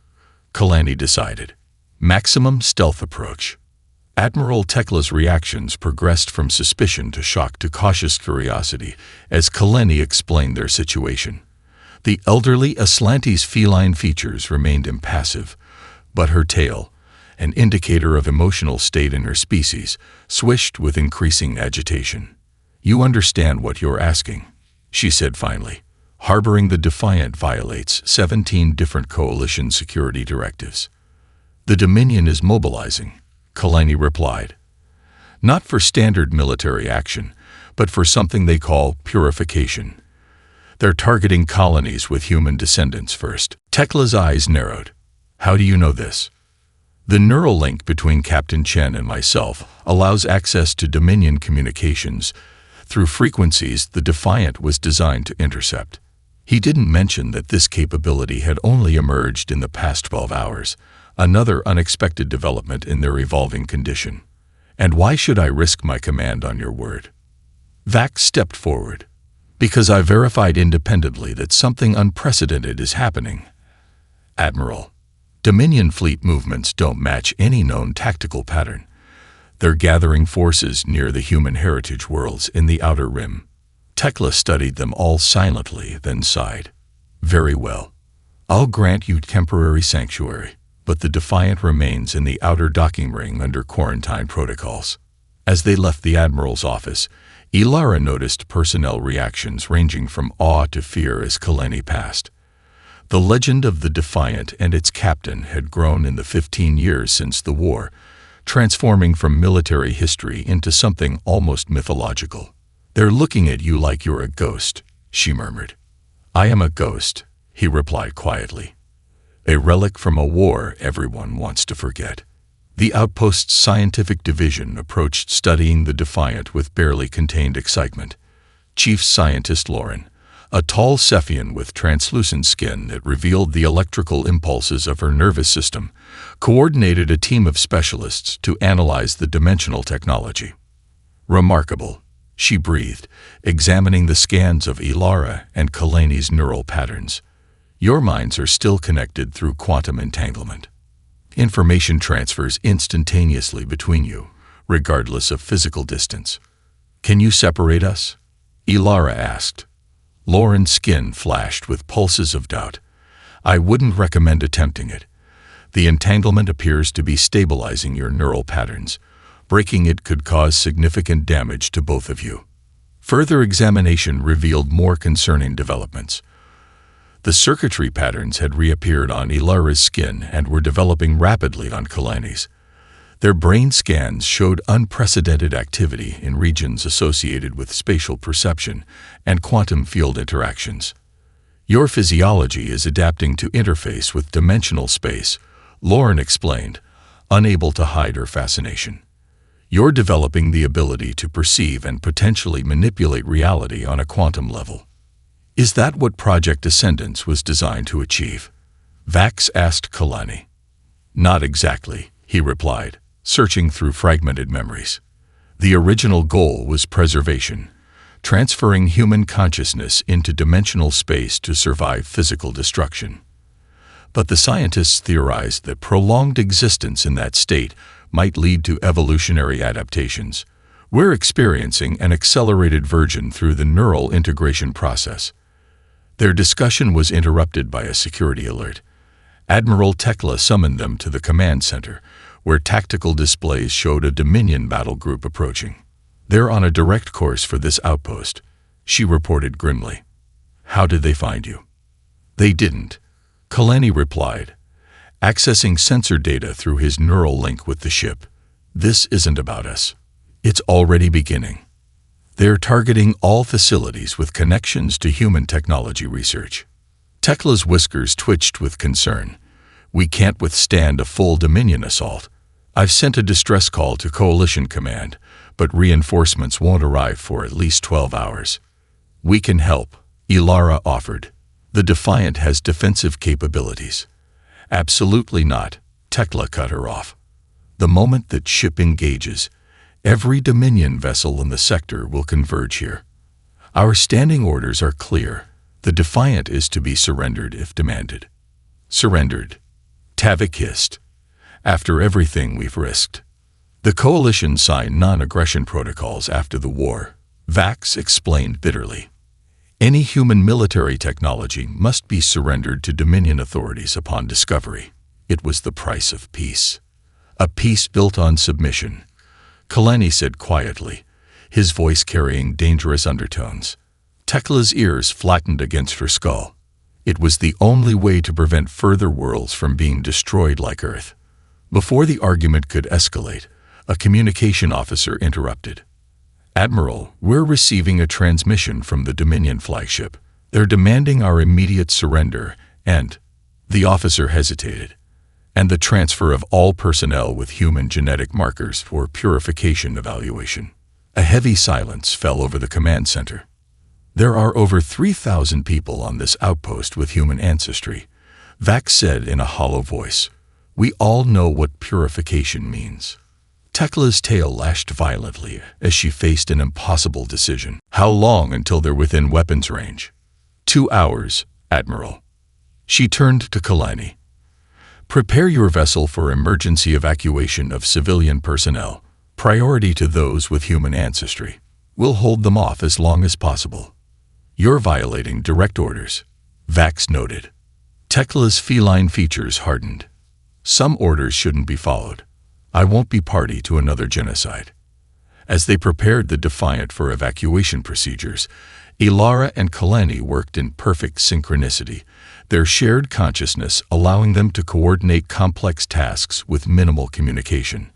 Kalani decided. Maximum stealth approach." Admiral Tekla's reactions progressed from suspicion to shock to cautious curiosity as Kalani explained their situation. The elderly Aslante's feline features remained impassive, but her tail, an indicator of emotional state in her species, swished with increasing agitation. "You understand what you're asking," she said finally. "Harboring the Defiant violates 17 different Coalition security directives." "The Dominion is mobilizing," Kalani replied. "Not for standard military action, but for something they call purification. They're targeting colonies with human descendants first." Tekla's eyes narrowed. "How do you know this?" "The neural link between Captain Chen and myself allows access to Dominion communications through frequencies the Defiant was designed to intercept." He didn't mention that this capability had only emerged in the past 12 hours, another unexpected development in their evolving condition. "And why should I risk my command on your word?" Vax stepped forward. "Because I verified independently that something unprecedented is happening. Admiral, Dominion fleet movements don't match any known tactical pattern. They're gathering forces near the human heritage worlds in the Outer Rim." Tekla studied them all silently, then sighed. "Very well. I'll grant you temporary sanctuary, but the Defiant remains in the outer docking ring under quarantine protocols." As they left the Admiral's office, Ilara noticed personnel reactions ranging from awe to fear as Kalani passed. The legend of the Defiant and its captain had grown in the 15 years since the war, transforming from military history into something almost mythological. "They're looking at you like you're a ghost," she murmured. "I am a ghost," he replied quietly. "A relic from a war everyone wants to forget." The outpost's scientific division approached studying the Defiant with barely contained excitement. Chief Scientist Lauren, a tall Cephian with translucent skin that revealed the electrical impulses of her nervous system, coordinated a team of specialists to analyze the dimensional technology. "Remarkable," she breathed, examining the scans of Ilara and Kalani's neural patterns. "Your minds are still connected through quantum entanglement. Information transfers instantaneously between you, regardless of physical distance. Can you separate us?" Ilara asked. Lauren's skin flashed with pulses of doubt. I wouldn't recommend attempting it. The entanglement appears to be stabilizing your neural patterns. Breaking it could cause significant damage to both of you. Further examination revealed more concerning developments. The circuitry patterns had reappeared on Ilara's skin and were developing rapidly on Kalani's. Their brain scans showed unprecedented activity in regions associated with spatial perception and quantum field interactions. Your physiology is adapting to interface with dimensional space, Lauren explained, unable to hide her fascination. You're developing the ability to perceive and potentially manipulate reality on a quantum level. Is that what Project Ascendance was designed to achieve? Vax asked Kalani. Not exactly, he replied, searching through fragmented memories. The original goal was preservation, transferring human consciousness into dimensional space to survive physical destruction. But the scientists theorized that prolonged existence in that state might lead to evolutionary adaptations. We're experiencing an accelerated version through the neural integration process. Their discussion was interrupted by a security alert. Admiral Tekla summoned them to the command center, where tactical displays showed a Dominion battle group approaching. They're on a direct course for this outpost, she reported grimly. How did they find you? They didn't, Kalani replied, accessing sensor data through his neural link with the ship. This isn't about us. It's already beginning. They're targeting all facilities with connections to human technology research. Tekla's whiskers twitched with concern. We can't withstand a full Dominion assault. I've sent a distress call to Coalition Command, but reinforcements won't arrive for at least 12 hours. We can help, Ilara offered. The Defiant has defensive capabilities. Absolutely not, Tekla cut her off. The moment that ship engages, every Dominion vessel in the sector will converge here. Our standing orders are clear. The Defiant is to be surrendered if demanded. Surrendered, Tavik hissed. After everything we've risked. The Coalition signed non-aggression protocols after the war, Vax explained bitterly. Any human military technology must be surrendered to Dominion authorities upon discovery. It was the price of peace. A peace built on submission, Kalani said quietly, his voice carrying dangerous undertones. Tekla's ears flattened against her skull. It was the only way to prevent further worlds from being destroyed like Earth. Before the argument could escalate, a communication officer interrupted. Admiral, we're receiving a transmission from the Dominion flagship. They're demanding our immediate surrender and, the officer hesitated, and the transfer of all personnel with human genetic markers for purification evaluation. A heavy silence fell over the command center. There are over 3,000 people on this outpost with human ancestry, Vax said in a hollow voice. We all know what purification means. Tekla's tail lashed violently as she faced an impossible decision. How long until they're within weapons range? 2 hours, Admiral. She turned to Kalani. Prepare your vessel for emergency evacuation of civilian personnel, priority to those with human ancestry. We'll hold them off as long as possible. You're violating direct orders, Vax noted. Tekla's feline features hardened. Some orders shouldn't be followed. I won't be party to another genocide. As they prepared the Defiant for evacuation procedures, Ilara and Kalani worked in perfect synchronicity, their shared consciousness allowing them to coordinate complex tasks with minimal communication.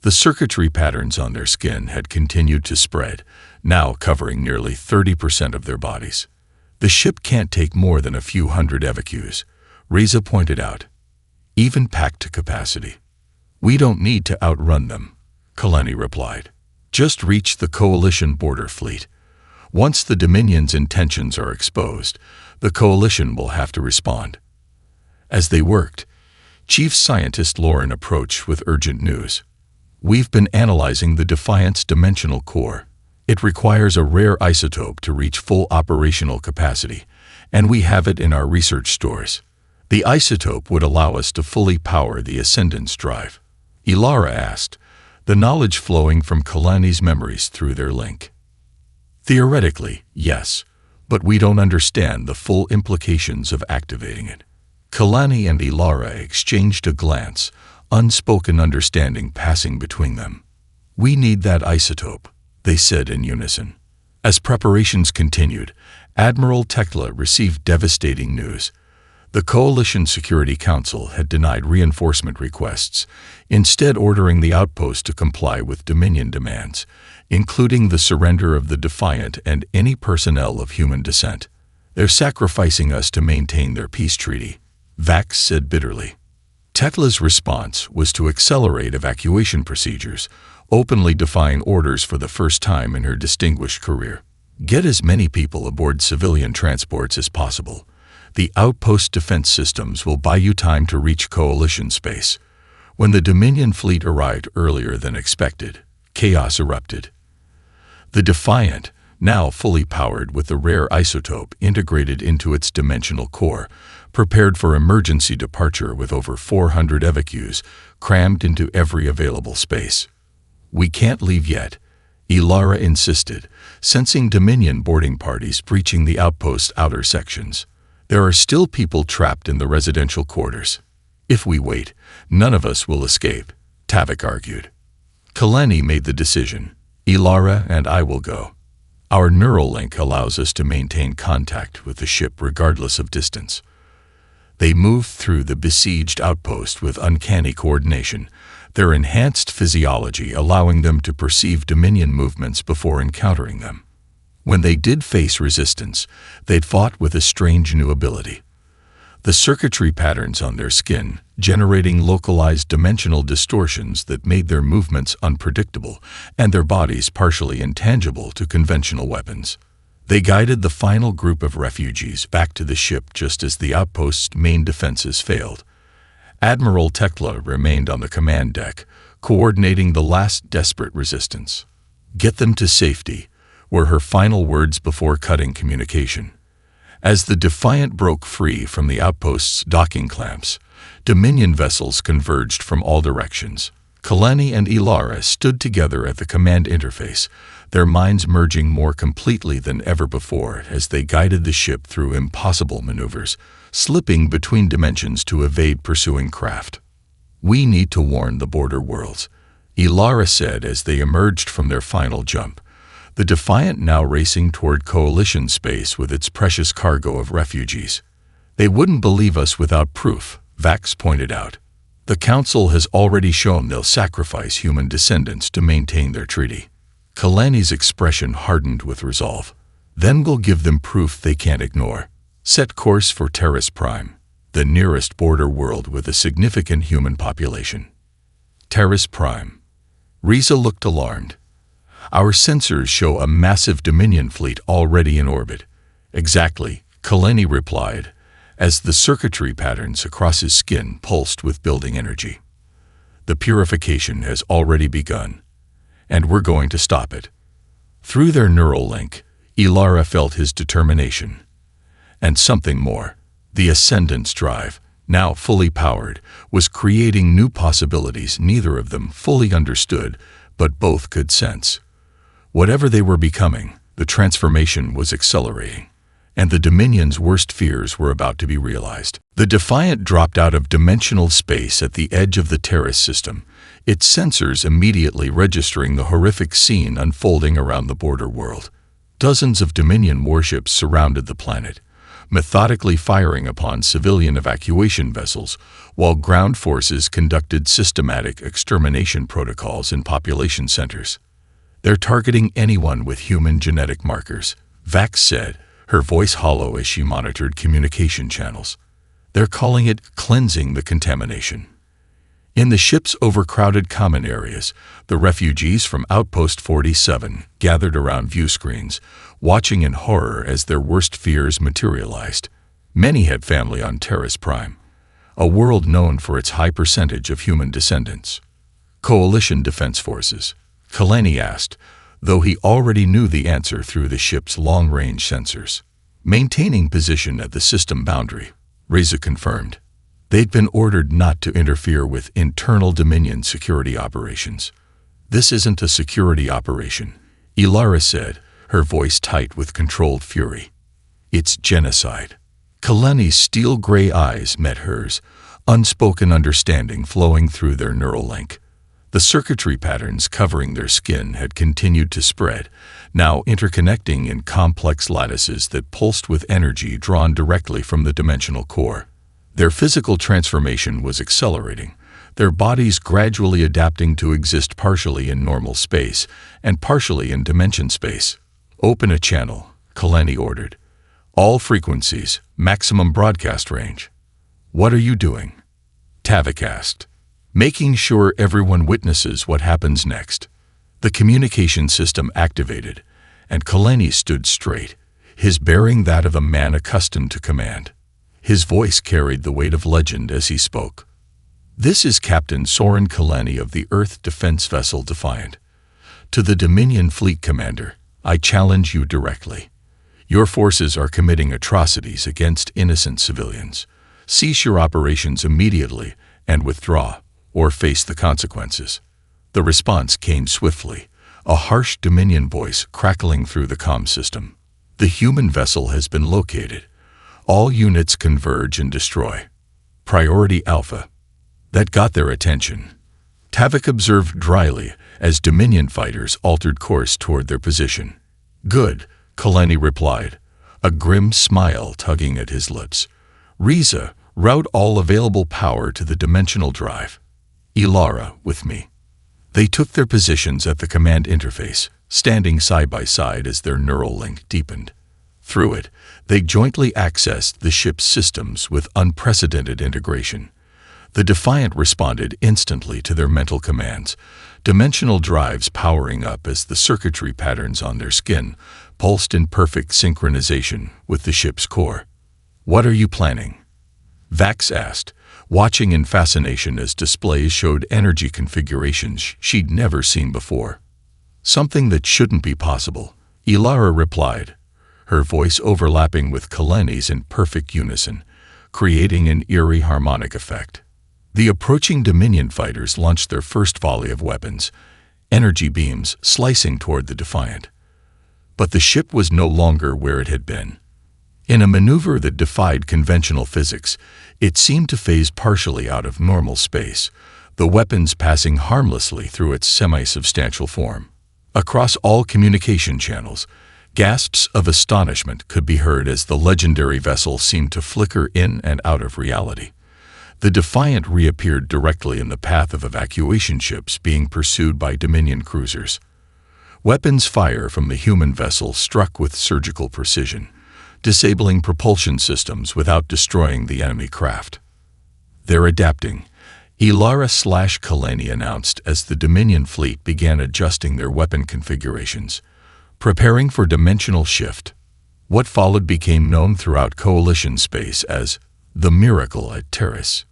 The circuitry patterns on their skin had continued to spread, now covering nearly 30% of their bodies. The ship can't take more than a few hundred evacuees, Riza pointed out, even packed to capacity. We don't need to outrun them, Kalani replied. Just reach the Coalition border fleet. Once the Dominion's intentions are exposed, the Coalition will have to respond. As they worked, Chief Scientist Lauren approached with urgent news. We've been analyzing the Defiant's dimensional core. It requires a rare isotope to reach full operational capacity, and we have it in our research stores. The isotope would allow us to fully power the Ascendance drive. Ilara asked, the knowledge flowing from Kalani's memories through their link. Theoretically, yes, but we don't understand the full implications of activating it. Kalani and Ilara exchanged a glance, unspoken understanding passing between them. "We need that isotope," they said in unison. As preparations continued, Admiral Tekla received devastating news. The Coalition Security Council had denied reinforcement requests, instead ordering the outpost to comply with Dominion demands, including the surrender of the Defiant and any personnel of human descent. "They're sacrificing us to maintain their peace treaty," Vax said bitterly. Tekla's response was to accelerate evacuation procedures, openly defying orders for the first time in her distinguished career. "Get as many people aboard civilian transports as possible. The outpost defense systems will buy you time to reach Coalition space." When the Dominion fleet arrived earlier than expected, chaos erupted. The Defiant, now fully powered with the rare isotope integrated into its dimensional core, prepared for emergency departure with over 400 evacuees crammed into every available space. "We can't leave yet," Ilara insisted, sensing Dominion boarding parties breaching the outpost's outer sections. "There are still people trapped in the residential quarters. If we wait, none of us will escape," Tavik argued. Kalani made the decision. "Ilara and I will go. Our neural link allows us to maintain contact with the ship regardless of distance." They moved through the besieged outpost with uncanny coordination, their enhanced physiology allowing them to perceive Dominion movements before encountering them. When they did face resistance, they'd fought with a strange new ability. The circuitry patterns on their skin, generating localized dimensional distortions that made their movements unpredictable and their bodies partially intangible to conventional weapons. They guided the final group of refugees back to the ship just as the outpost's main defenses failed. Admiral Tekla remained on the command deck, coordinating the last desperate resistance. "Get them to safety," were her final words before cutting communication. As the Defiant broke free from the outpost's docking clamps, Dominion vessels converged from all directions. Kalani and Ilara stood together at the command interface, their minds merging more completely than ever before as they guided the ship through impossible maneuvers, slipping between dimensions to evade pursuing craft. "We need to warn the border worlds," Ilara said as they emerged from their final jump. The Defiant now racing toward Coalition space with its precious cargo of refugees. "They wouldn't believe us without proof," Vax pointed out. "The Council has already shown they'll sacrifice human descendants to maintain their treaty." Kalani's expression hardened with resolve. "Then we'll give them proof they can't ignore. Set course for Terrace Prime, the nearest border world with a significant human population." Terrace Prime. Riza looked alarmed. "Our sensors show a massive Dominion fleet already in orbit." "Exactly," Kalani replied, as the circuitry patterns across his skin pulsed with building energy. "The purification has already begun, and we're going to stop it." Through their neural link, Ilara felt his determination. And something more. The Ascendant's drive, now fully powered, was creating new possibilities neither of them fully understood, but both could sense. Whatever they were becoming, the transformation was accelerating, and the Dominion's worst fears were about to be realized. The Defiant dropped out of dimensional space at the edge of the Terrace system, its sensors immediately registering the horrific scene unfolding around the border world. Dozens of Dominion warships surrounded the planet, methodically firing upon civilian evacuation vessels, while ground forces conducted systematic extermination protocols in population centers. "They're targeting anyone with human genetic markers," Vax said, her voice hollow as she monitored communication channels. "They're calling it cleansing the contamination." In the ship's overcrowded common areas, the refugees from Outpost 47 gathered around view screens, watching in horror as their worst fears materialized. Many had family on Terrace Prime, a world known for its high percentage of human descendants. "Coalition Defense Forces?" Kalani asked, though he already knew the answer through the ship's long-range sensors. "Maintaining position at the system boundary," Reza confirmed. They'd been ordered not to interfere with internal Dominion security operations. "This isn't a security operation," Ilara said, her voice tight with controlled fury. "It's genocide." Kaleni's steel-gray eyes met hers, unspoken understanding flowing through their neural link. The circuitry patterns covering their skin had continued to spread, now interconnecting in complex lattices that pulsed with energy drawn directly from the dimensional core. Their physical transformation was accelerating, their bodies gradually adapting to exist partially in normal space and partially in dimension space. "Open a channel," Kaleni ordered. "All frequencies, maximum broadcast range." "What are you doing?" Tavik asked. "Making sure everyone witnesses what happens next." The communication system activated, and Kaleni stood straight, his bearing that of a man accustomed to command. His voice carried the weight of legend as he spoke. "This is Captain Soren Kaleni of the Earth Defense Vessel Defiant. To the Dominion Fleet Commander, I challenge you directly. Your forces are committing atrocities against innocent civilians. Cease your operations immediately and withdraw, or face the consequences." The response came swiftly, a harsh Dominion voice crackling through the comm system. "The human vessel has been located. All units converge and destroy. Priority Alpha." That got their attention. Tavik observed dryly as Dominion fighters altered course toward their position. "Good," Kaleni replied, a grim smile tugging at his lips. "Riza, route all available power to the dimensional drive. Ilara, with me." They took their positions at the command interface, standing side by side as their neural link deepened. Through it, they jointly accessed the ship's systems with unprecedented integration. The Defiant responded instantly to their mental commands, dimensional drives powering up as the circuitry patterns on their skin pulsed in perfect synchronization with the ship's core. "What are you planning?" Vax asked, watching in fascination as displays showed energy configurations she'd never seen before. "Something that shouldn't be possible," Ilara replied, her voice overlapping with Kaleni's in perfect unison, creating an eerie harmonic effect. The approaching Dominion fighters launched their first volley of weapons, energy beams slicing toward the Defiant. But the ship was no longer where it had been. In a maneuver that defied conventional physics, it seemed to phase partially out of normal space, the weapons passing harmlessly through its semi-substantial form. Across all communication channels, gasps of astonishment could be heard as the legendary vessel seemed to flicker in and out of reality. The Defiant reappeared directly in the path of evacuation ships being pursued by Dominion cruisers. Weapons fire from the human vessel struck with surgical precision, disabling propulsion systems without destroying the enemy craft. "They're adapting," Ilara/Kaleni announced as the Dominion fleet began adjusting their weapon configurations, preparing for dimensional shift. What followed became known throughout Coalition space as the Miracle at Terrace.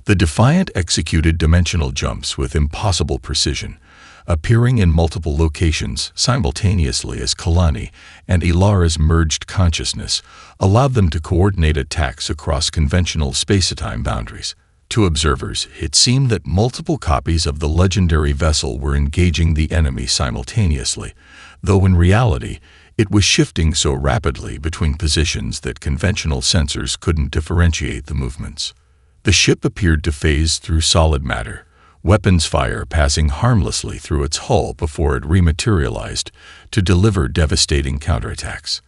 The Defiant executed dimensional jumps with impossible precision, appearing in multiple locations simultaneously as Kaleni and Ilara's merged consciousness allowed them to coordinate attacks across conventional space-time boundaries. To observers, it seemed that multiple copies of the legendary vessel were engaging the enemy simultaneously, though in reality, it was shifting so rapidly between positions that conventional sensors couldn't differentiate the movements. The ship appeared to phase through solid matter, weapons fire passing harmlessly through its hull before it rematerialized to deliver devastating counterattacks.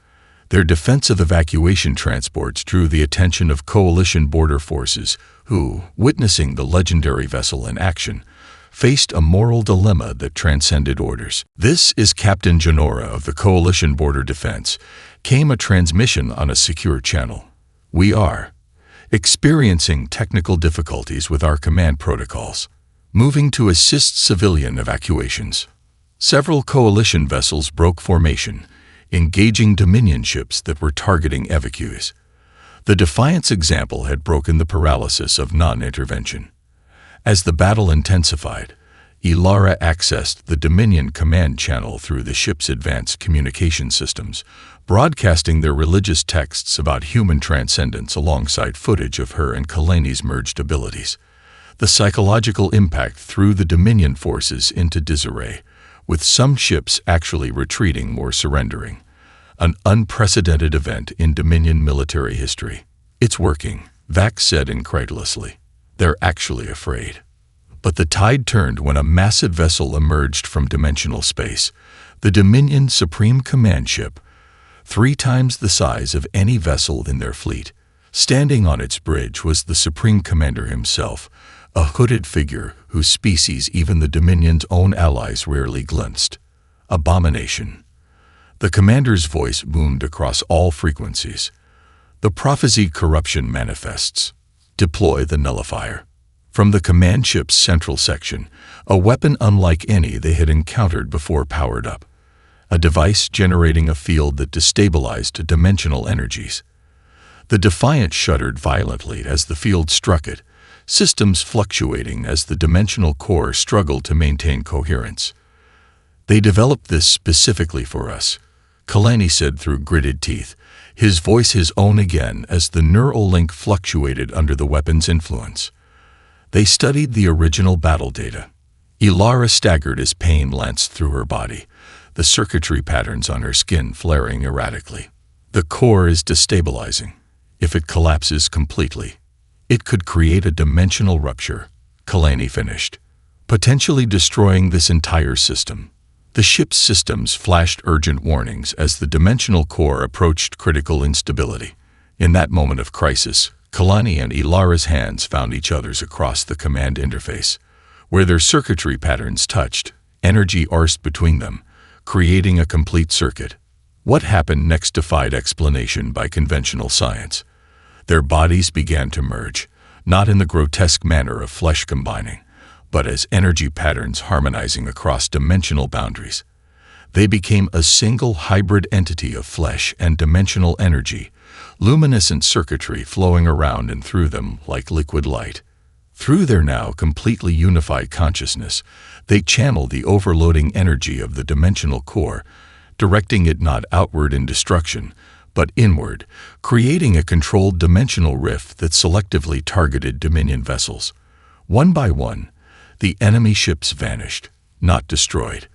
Their defensive evacuation transports drew the attention of Coalition border forces who, witnessing the legendary vessel in action, faced a moral dilemma that transcended orders. "This is Captain Janora of the Coalition Border Defense," came a transmission on a secure channel. "We are experiencing technical difficulties with our command protocols. Moving to assist civilian evacuations." Several Coalition vessels broke formation, engaging Dominion ships that were targeting evacuees. The Defiant's example had broken the paralysis of non-intervention. As the battle intensified, Ilara accessed the Dominion command channel through the ship's advanced communication systems, broadcasting their religious texts about human transcendence alongside footage of her and Kaleni's merged abilities. The psychological impact threw the Dominion forces into disarray, with some ships actually retreating or surrendering. An unprecedented event in Dominion military history. "It's working," Vax said incredulously. "They're actually afraid." But the tide turned when a massive vessel emerged from dimensional space. The Dominion Supreme Command ship, 3 times the size of any vessel in their fleet. Standing on its bridge was the Supreme Commander himself, a hooded figure whose species even the Dominion's own allies rarely glimpsed. Abomination. The commander's voice boomed across all frequencies. "The prophecy corruption manifests. Deploy the nullifier." From the command ship's central section, a weapon unlike any they had encountered before powered up. A device generating a field that destabilized dimensional energies. The Defiant shuddered violently as the field struck it, systems fluctuating as the dimensional core struggled to maintain coherence. "They developed this specifically for us," Kalani said through gritted teeth, his voice his own again as the neural link fluctuated under the weapon's influence. "They studied the original battle data." Ilara staggered as pain lanced through her body, the circuitry patterns on her skin flaring erratically. "The core is destabilizing. If it collapses completely, it could create a dimensional rupture," Kalani finished, "potentially destroying this entire system." The ship's systems flashed urgent warnings as the dimensional core approached critical instability. In that moment of crisis, Kalani and Ilara's hands found each other's across the command interface. Where their circuitry patterns touched, energy coursed between them, creating a complete circuit. What happened next defied explanation by conventional science. Their bodies began to merge, not in the grotesque manner of flesh combining, but as energy patterns harmonizing across dimensional boundaries. They became a single hybrid entity of flesh and dimensional energy, luminescent circuitry flowing around and through them like liquid light. Through their now completely unified consciousness, they channeled the overloading energy of the dimensional core, directing it not outward in destruction, but inward, creating a controlled dimensional rift that selectively targeted Dominion vessels. One by one, the enemy ships vanished, not destroyed,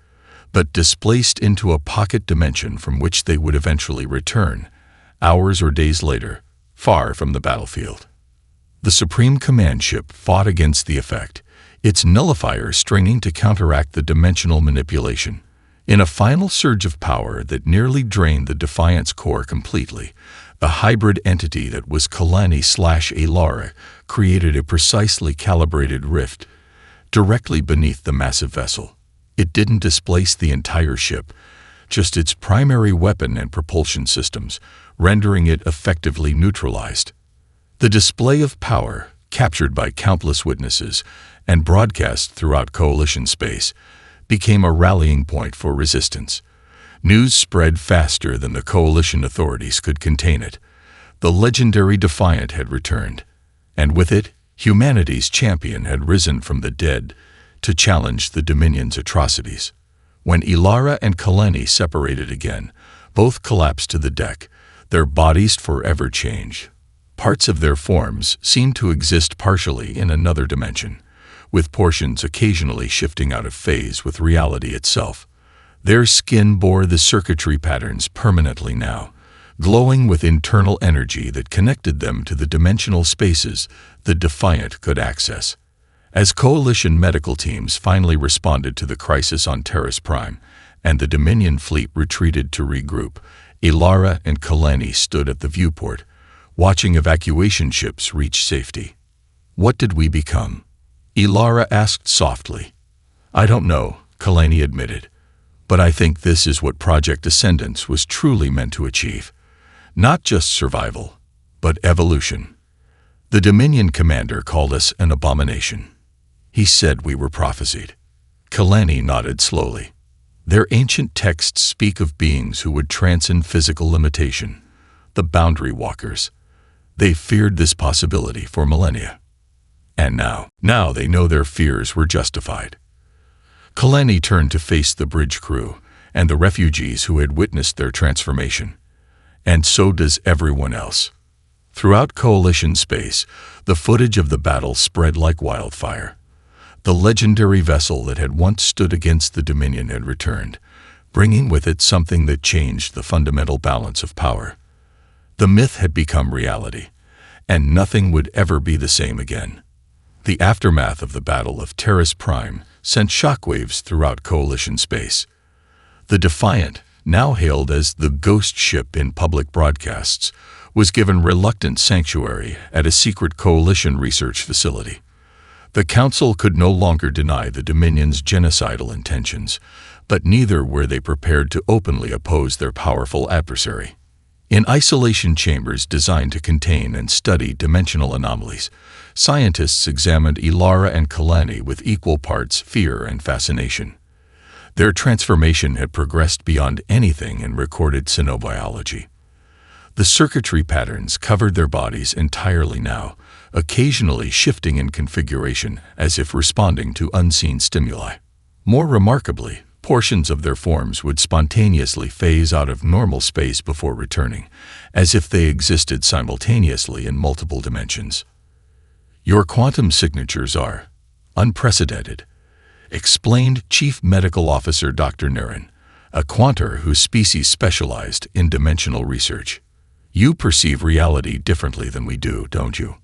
but displaced into a pocket dimension from which they would eventually return, hours or days later, far from the battlefield. The Supreme Command ship fought against the effect, its nullifier straining to counteract the dimensional manipulation. In a final surge of power that nearly drained the Defiant's core completely, the hybrid entity that was Kalani/Ilara created a precisely calibrated rift directly beneath the massive vessel. It didn't displace the entire ship, just its primary weapon and propulsion systems, rendering it effectively neutralized. The display of power, captured by countless witnesses and broadcast throughout Coalition space, became a rallying point for resistance. News spread faster than the Coalition authorities could contain it. The legendary Defiant had returned, and with it, humanity's champion had risen from the dead to challenge the Dominion's atrocities. When Ilara and Kalani separated again, both collapsed to the deck, their bodies forever changed. Parts of their forms seemed to exist partially in another dimension, with portions occasionally shifting out of phase with reality itself. Their skin bore the circuitry patterns permanently now, glowing with internal energy that connected them to the dimensional spaces the Defiant could access. As Coalition medical teams finally responded to the crisis on Terrace Prime, and the Dominion fleet retreated to regroup, Ilara and Kalani stood at the viewport, watching evacuation ships reach safety. "What did we become?" Ilara asked softly. "I don't know," Kalani admitted, "but I think this is what Project Ascendance was truly meant to achieve. Not just survival, but evolution." The Dominion commander called us an abomination. He said we were prophesied. Kalani nodded slowly. Their ancient texts speak of beings who would transcend physical limitation, the boundary walkers. They feared this possibility for millennia. And now they know their fears were justified. Kalani turned to face the bridge crew and the refugees who had witnessed their transformation. And so does everyone else. Throughout Coalition space, the footage of the battle spread like wildfire. The legendary vessel that had once stood against the Dominion had returned, bringing with it something that changed the fundamental balance of power. The myth had become reality, and nothing would ever be the same again. The aftermath of the Battle of Terrace Prime sent shockwaves throughout Coalition space. The Defiant, now hailed as the ghost ship in public broadcasts, was given reluctant sanctuary at a secret Coalition research facility. The Council could no longer deny the Dominion's genocidal intentions, but neither were they prepared to openly oppose their powerful adversary. In isolation chambers designed to contain and study dimensional anomalies, scientists examined Ilara and Kalani with equal parts fear and fascination. Their transformation had progressed beyond anything in recorded xenobiology. The circuitry patterns covered their bodies entirely now, occasionally shifting in configuration as if responding to unseen stimuli. More remarkably, portions of their forms would spontaneously phase out of normal space before returning, as if they existed simultaneously in multiple dimensions. "Your quantum signatures are unprecedented," explained Chief Medical Officer Dr. Narration, a quantor whose species specialized in dimensional research. "You perceive reality differently than we do, don't you?"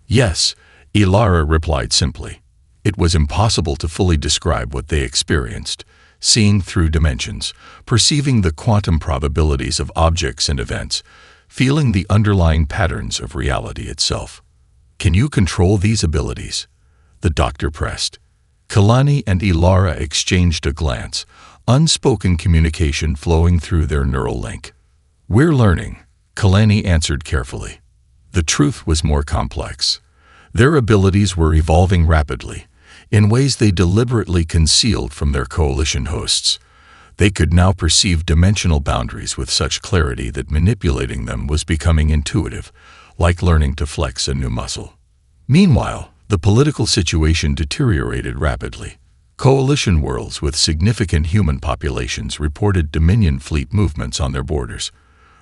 "Yes," Ilara replied simply. It was impossible to fully describe what they experienced, seeing through dimensions, perceiving the quantum probabilities of objects and events, feeling the underlying patterns of reality itself. "Can you control these abilities?" the doctor pressed. Kalani and Ilara exchanged a glance, unspoken communication flowing through their neural link. "We're learning," Kalani answered carefully. The truth was more complex. Their abilities were evolving rapidly, in ways they deliberately concealed from their Coalition hosts. They could now perceive dimensional boundaries with such clarity that manipulating them was becoming intuitive, like learning to flex a new muscle. Meanwhile, the political situation deteriorated rapidly. Coalition worlds with significant human populations reported Dominion fleet movements on their borders.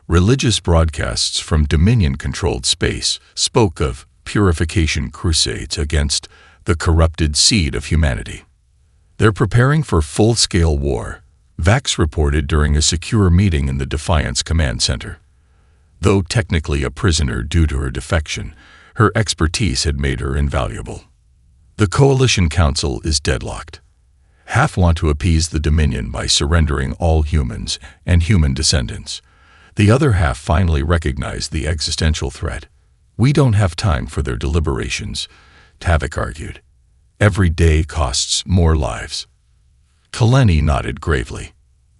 Religious broadcasts from Dominion-controlled space spoke of purification crusades against the corrupted seed of humanity. "They're preparing for full-scale war," Vax reported during a secure meeting in the Defiance Command Center. Though technically a prisoner due to her defection, her expertise had made her invaluable. "The Coalition Council is deadlocked. Half want to appease the Dominion by surrendering all humans and human descendants. The other half finally recognize the existential threat. We don't have time for their deliberations," Tavik argued. "Every day costs more lives." Kalani nodded gravely.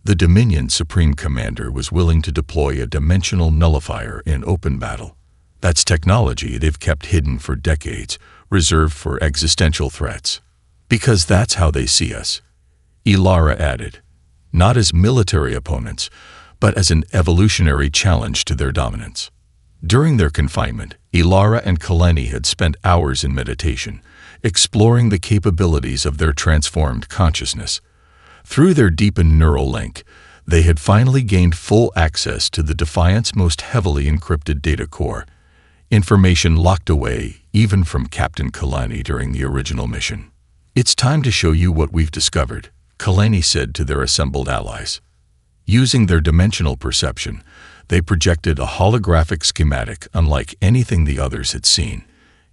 The Dominion Supreme Commander was willing to deploy a dimensional nullifier in open battle. That's technology they've kept hidden for decades, reserved for existential threats. "Because that's how they see us," Ilara added. "Not as military opponents, but as an evolutionary challenge to their dominance." During their confinement, Ilara and Kalani had spent hours in meditation, exploring the capabilities of their transformed consciousness. Through their deepened neural link, they had finally gained full access to the Defiant's most heavily encrypted data core, information locked away even from Captain Kalani during the original mission. "It's time to show you what we've discovered," Kalani said to their assembled allies. Using their dimensional perception, they projected a holographic schematic unlike anything the others had seen,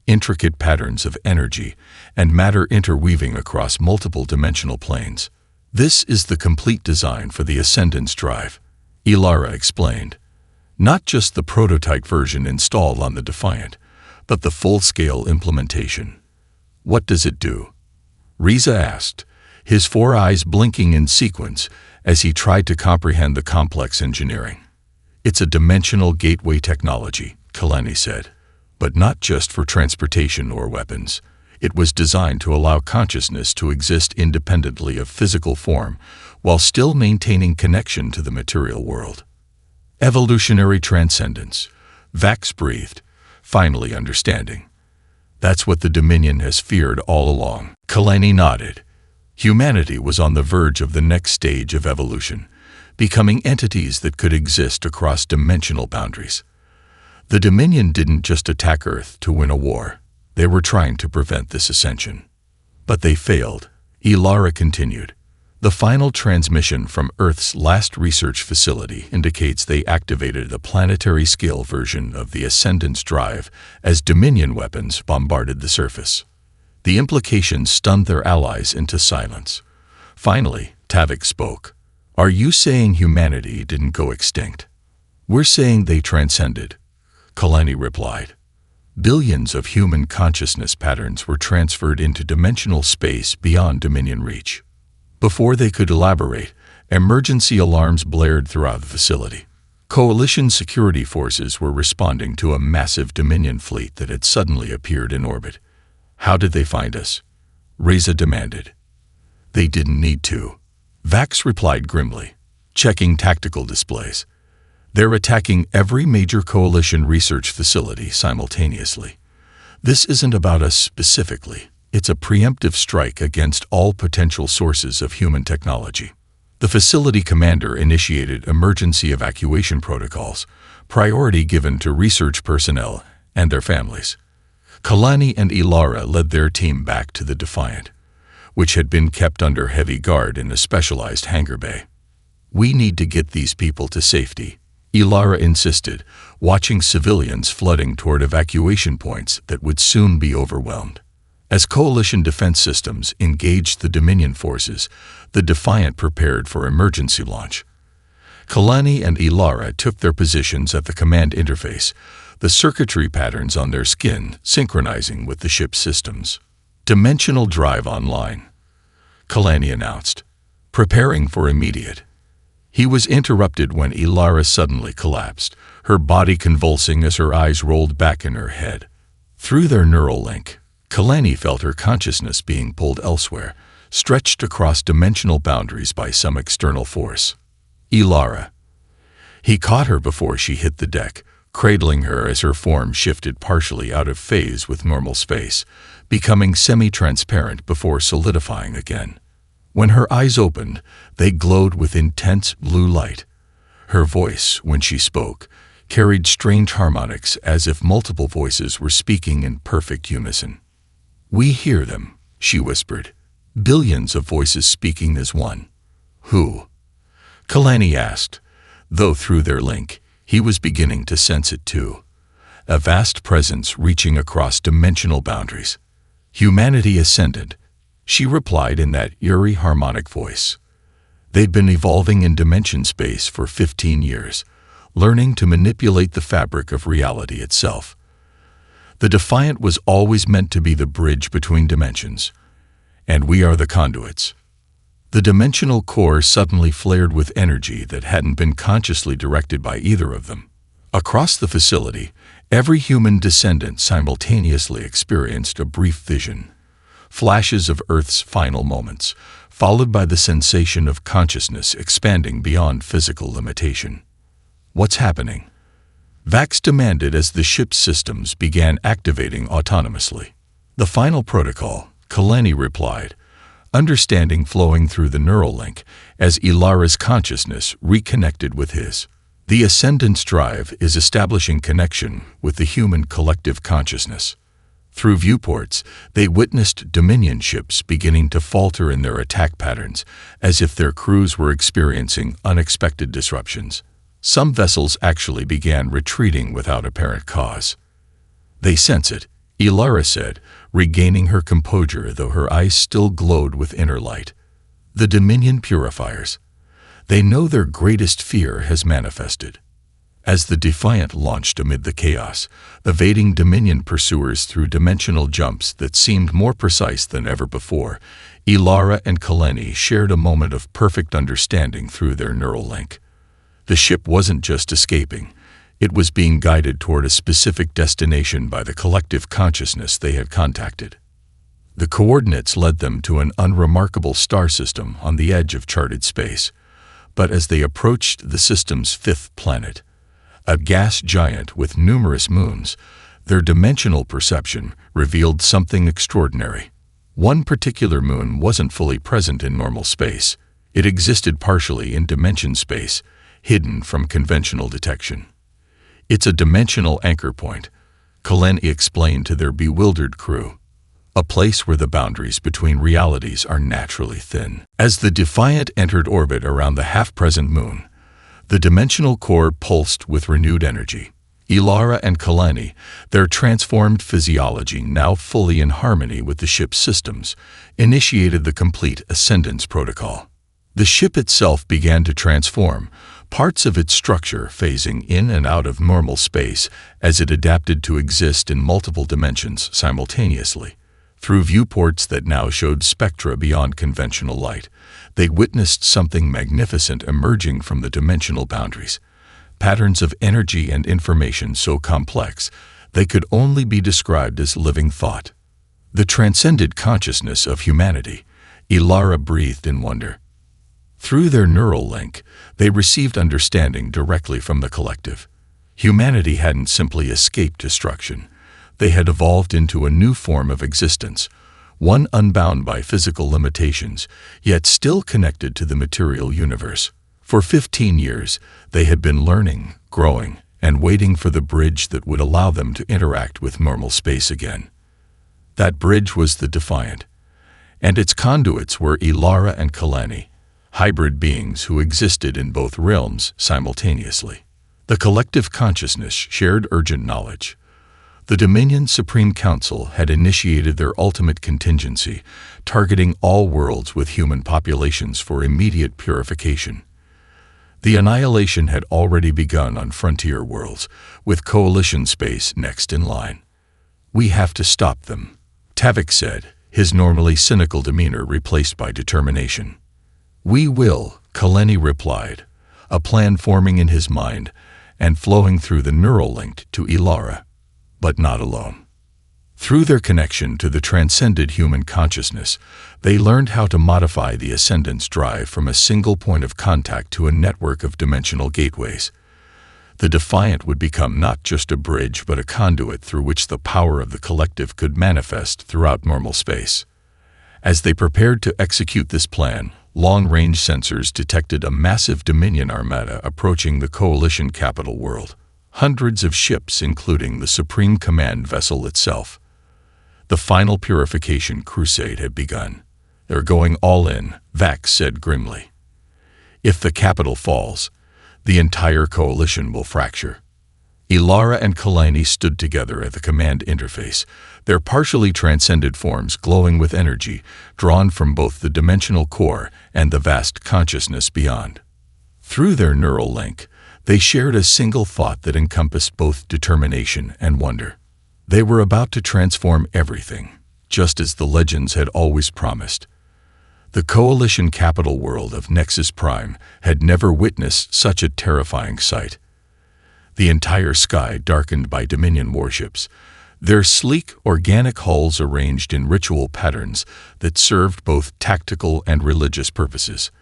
intricate patterns of energy and matter interweaving across multiple dimensional planes. "This is the complete design for the Ascendance Drive," Ilara explained. "Not just the prototype version installed on the Defiant, but the full-scale implementation." "What does it do?" Riza asked, his four eyes blinking in sequence as he tried to comprehend the complex engineering. "It's a dimensional gateway technology," Kalani said, "but not just for transportation or weapons. It was designed to allow consciousness to exist independently of physical form while still maintaining connection to the material world." "Evolutionary transcendence," Vax breathed, finally understanding. "That's what the Dominion has feared all along." Kalani nodded. Humanity was on the verge of the next stage of evolution, becoming entities that could exist across dimensional boundaries. The Dominion didn't just attack Earth to win a war. They were trying to prevent this ascension. But they failed. Ilara continued. The final transmission from Earth's last research facility indicates they activated a planetary-scale version of the Ascendance Drive as Dominion weapons bombarded the surface. The implications stunned their allies into silence. Finally, Tavik spoke. "Are you saying humanity didn't go extinct?" "We're saying they transcended," Kalani replied. Billions of human consciousness patterns were transferred into dimensional space beyond Dominion reach. Before they could elaborate, emergency alarms blared throughout the facility. Coalition security forces were responding to a massive Dominion fleet that had suddenly appeared in orbit. "How did they find us?" Reza demanded. "They didn't need to," Vax replied grimly, checking tactical displays. "They're attacking every major coalition research facility simultaneously. This isn't about us specifically. It's a preemptive strike against all potential sources of human technology." The facility commander initiated emergency evacuation protocols, priority given to research personnel and their families. Kalani and Ilara led their team back to the Defiant, which had been kept under heavy guard in a specialized hangar bay. "We need to get these people to safety," Ilara insisted, watching civilians flooding toward evacuation points that would soon be overwhelmed. As coalition defense systems engaged the Dominion forces, the Defiant prepared for emergency launch. Kalani and Ilara took their positions at the command interface, the circuitry patterns on their skin synchronizing with the ship's systems. "Dimensional drive online," Kalani announced, preparing for immediate. He was interrupted when Ilara suddenly collapsed, her body convulsing as her eyes rolled back in her head. Through their neural link, Kalani felt her consciousness being pulled elsewhere, stretched across dimensional boundaries by some external force. "Ilara." He caught her before she hit the deck, cradling her as her form shifted partially out of phase with normal space, becoming semi-transparent before solidifying again. When her eyes opened, they glowed with intense blue light. Her voice, when she spoke, carried strange harmonics as if multiple voices were speaking in perfect unison. "We hear them," she whispered. "Billions of voices speaking as one." "Who?" Kalani asked, though through their link, he was beginning to sense it too. A vast presence reaching across dimensional boundaries. "Humanity ascended," she replied in that eerie harmonic voice. They'd been evolving in dimension space for 15 years, learning to manipulate the fabric of reality itself. The Defiant was always meant to be the bridge between dimensions, and we are the conduits. The dimensional core suddenly flared with energy that hadn't been consciously directed by either of them. Across the facility, every human descendant simultaneously experienced a brief vision. Flashes of Earth's final moments, followed by the sensation of consciousness expanding beyond physical limitation. "What's happening?" Vax demanded as the ship's systems began activating autonomously. "The final protocol," Kalani replied, understanding flowing through the neural link as Ilara's consciousness reconnected with his. "The Ascendance Drive is establishing connection with the human collective consciousness." Through viewports, they witnessed Dominion ships beginning to falter in their attack patterns, as if their crews were experiencing unexpected disruptions. Some vessels actually began retreating without apparent cause. "They sense it," Ilara said, regaining her composure though her eyes still glowed with inner light. "The Dominion purifiers. They know their greatest fear has manifested." As the Defiant launched amid the chaos, evading Dominion pursuers through dimensional jumps that seemed more precise than ever before, Ilara and Kalani shared a moment of perfect understanding through their neural link. The ship wasn't just escaping, it was being guided toward a specific destination by the collective consciousness they had contacted. The coordinates led them to an unremarkable star system on the edge of charted space, but as they approached the system's fifth planet, a gas giant with numerous moons, their dimensional perception revealed something extraordinary. One particular moon wasn't fully present in normal space. It existed partially in dimension space, hidden from conventional detection. "It's a dimensional anchor point," Kalani explained to their bewildered crew. a place where the boundaries between realities are naturally thin. As the Defiant entered orbit around the half-present moon, the dimensional core pulsed with renewed energy. Ilara and Kalani, their transformed physiology now fully in harmony with the ship's systems, initiated the complete ascendance protocol. The ship itself began to transform, parts of its structure phasing in and out of normal space as it adapted to exist in multiple dimensions simultaneously. Through viewports that now showed spectra beyond conventional light, they witnessed something magnificent emerging from the dimensional boundaries. Patterns of energy and information so complex they could only be described as living thought. The transcended consciousness of humanity, Ilara breathed in wonder. Through their neural link, they received understanding directly from the collective. Humanity hadn't simply escaped destruction. They had evolved into a new form of existence, one unbound by physical limitations, yet still connected to the material universe. For 15 years, they had been learning, growing, and waiting for the bridge that would allow them to interact with normal space again. That bridge was the Defiant, and its conduits were Ilara and Kalani, hybrid beings who existed in both realms simultaneously. The collective consciousness shared urgent knowledge. The Dominion Supreme Council had initiated their ultimate contingency, targeting all worlds with human populations for immediate purification. The annihilation had already begun on frontier worlds, with coalition space next in line. "We have to stop them," Tavik said, his normally cynical demeanor replaced by determination. "We will," Kaleni replied, a plan forming in his mind and flowing through the neural link to Ilara. But not alone. Through their connection to the transcended human consciousness, they learned how to modify the ascendance drive from a single point of contact to a network of dimensional gateways. The Defiant would become not just a bridge but a conduit through which the power of the collective could manifest throughout normal space. As they prepared to execute this plan, long-range sensors detected a massive Dominion armada approaching the Coalition capital world. Hundreds of ships, including the Supreme Command vessel itself. The final purification crusade had begun. "They're going all in," Vax said grimly. "If the capital falls, the entire coalition will fracture." Ilara and Kalani stood together at the command interface, their partially transcended forms glowing with energy, drawn from both the dimensional core and the vast consciousness beyond. Through their neural link, they shared a single thought that encompassed both determination and wonder. They were about to transform everything, just as the legends had always promised. The Coalition capital world of Nexus Prime had never witnessed such a terrifying sight. The entire sky darkened by Dominion warships, their sleek, organic hulls arranged in ritual patterns that served both tactical and religious purposes.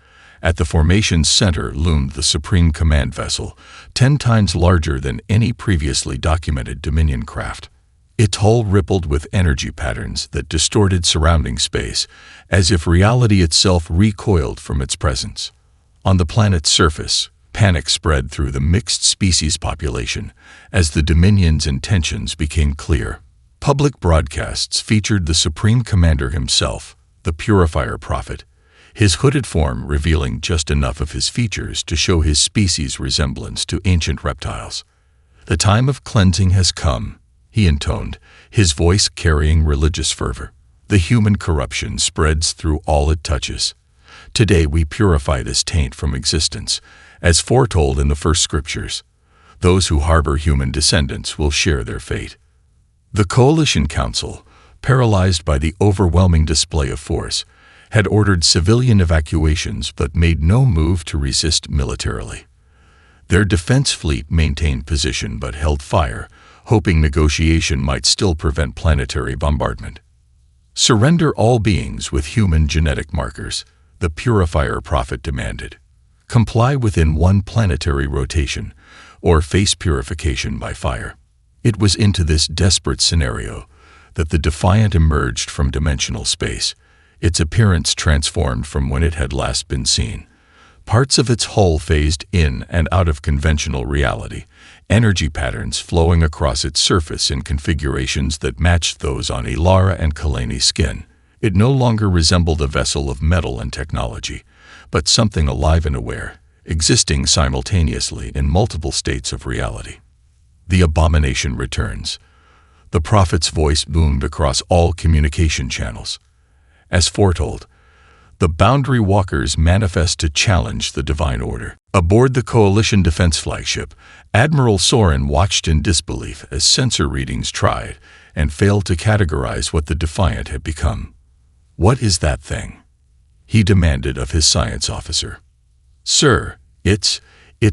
At the formation's center loomed the Supreme Command vessel, 10 times larger than any previously documented Dominion craft. Its hull rippled with energy patterns that distorted surrounding space, as if reality itself recoiled from its presence. On the planet's surface, panic spread through the mixed species population as the Dominion's intentions became clear. Public broadcasts featured the Supreme Commander himself, the Purifier Prophet, his hooded form revealing just enough of his features to show his species' resemblance to ancient reptiles. "The time of cleansing has come," he intoned, his voice carrying religious fervor. "The human corruption spreads through all it touches. Today we purify this taint from existence, as foretold in the first scriptures. Those who harbor human descendants will share their fate." The Coalition Council, paralyzed by the overwhelming display of force, had ordered civilian evacuations but made no move to resist militarily. Their defense fleet maintained position but held fire, hoping negotiation might still prevent planetary bombardment. "Surrender all beings with human genetic markers," the Purifier Prophet demanded. "Comply within one planetary rotation, or face purification by fire." It was into this desperate scenario that the Defiant emerged from dimensional space, its appearance transformed from when it had last been seen. Parts of its hull phased in and out of conventional reality, energy patterns flowing across its surface in configurations that matched those on Ilara and Kalani's skin. It no longer resembled a vessel of metal and technology, but something alive and aware, existing simultaneously in multiple states of reality. The abomination returns. The prophet's voice boomed across all communication channels. As foretold, the Boundary Walkers manifest to challenge the divine order. Aboard the Coalition defense flagship, Admiral Soren watched in disbelief as sensor readings tried and failed to categorize what the Defiant had become. "What is that thing?" he demanded of his science officer. "Sir, it's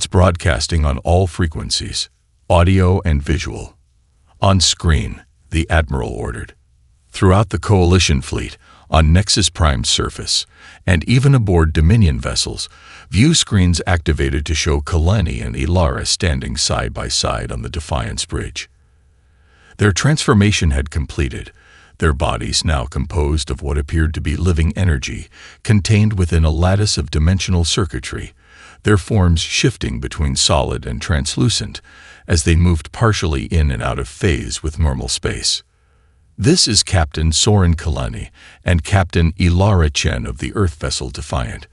broadcasting on all frequencies, audio and visual. On screen," the Admiral ordered. Throughout the Coalition fleet, on Nexus Prime's surface, and even aboard Dominion vessels, view screens activated to show Kalani and Ilara standing side by side on the Defiance bridge. Their transformation had completed, their bodies now composed of what appeared to be living energy, contained within a lattice of dimensional circuitry, their forms shifting between solid and translucent as they moved partially in and out of phase with normal space. "This is Captain Soren Kalani and Captain Ilara Chen of the Earth vessel Defiant."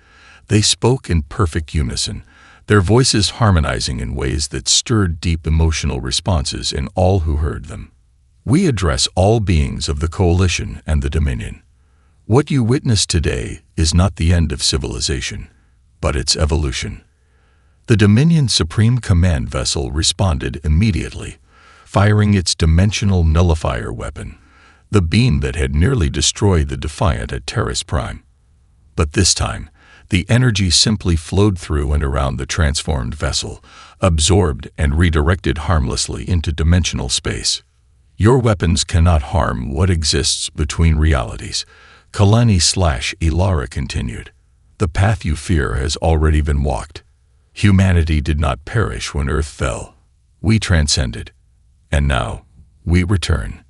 They spoke in perfect unison, their voices harmonizing in ways that stirred deep emotional responses in all who heard them. "We address all beings of the Coalition and the Dominion. What you witness today is not the end of civilization, but its evolution." The Dominion Supreme Command vessel responded immediately, firing its dimensional nullifier weapon, the beam that had nearly destroyed the Defiant at Terrace Prime. But this time, the energy simply flowed through and around the transformed vessel, absorbed and redirected harmlessly into dimensional space. "Your weapons cannot harm what exists between realities," Kalani/Ilara continued. "The path you fear has already been walked. Humanity did not perish when Earth fell. We transcended. And now, we return."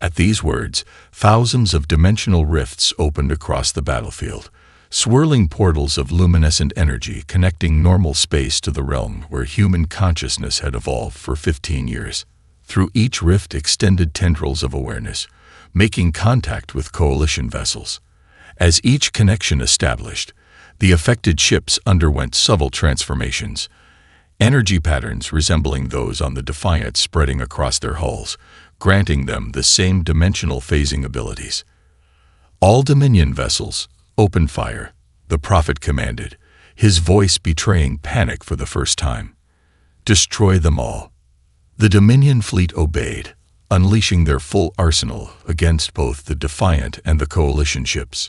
At these words, thousands of dimensional rifts opened across the battlefield, swirling portals of luminescent energy connecting normal space to the realm where human consciousness had evolved for 15 years. Through each rift extended tendrils of awareness, making contact with Coalition vessels. As each connection established, the affected ships underwent subtle transformations, energy patterns resembling those on the Defiant spreading across their hulls, granting them the same dimensional phasing abilities. "All Dominion vessels, open fire," the Prophet commanded, his voice betraying panic for the first time. "Destroy them all." The Dominion fleet obeyed, unleashing their full arsenal against both the Defiant and the Coalition ships.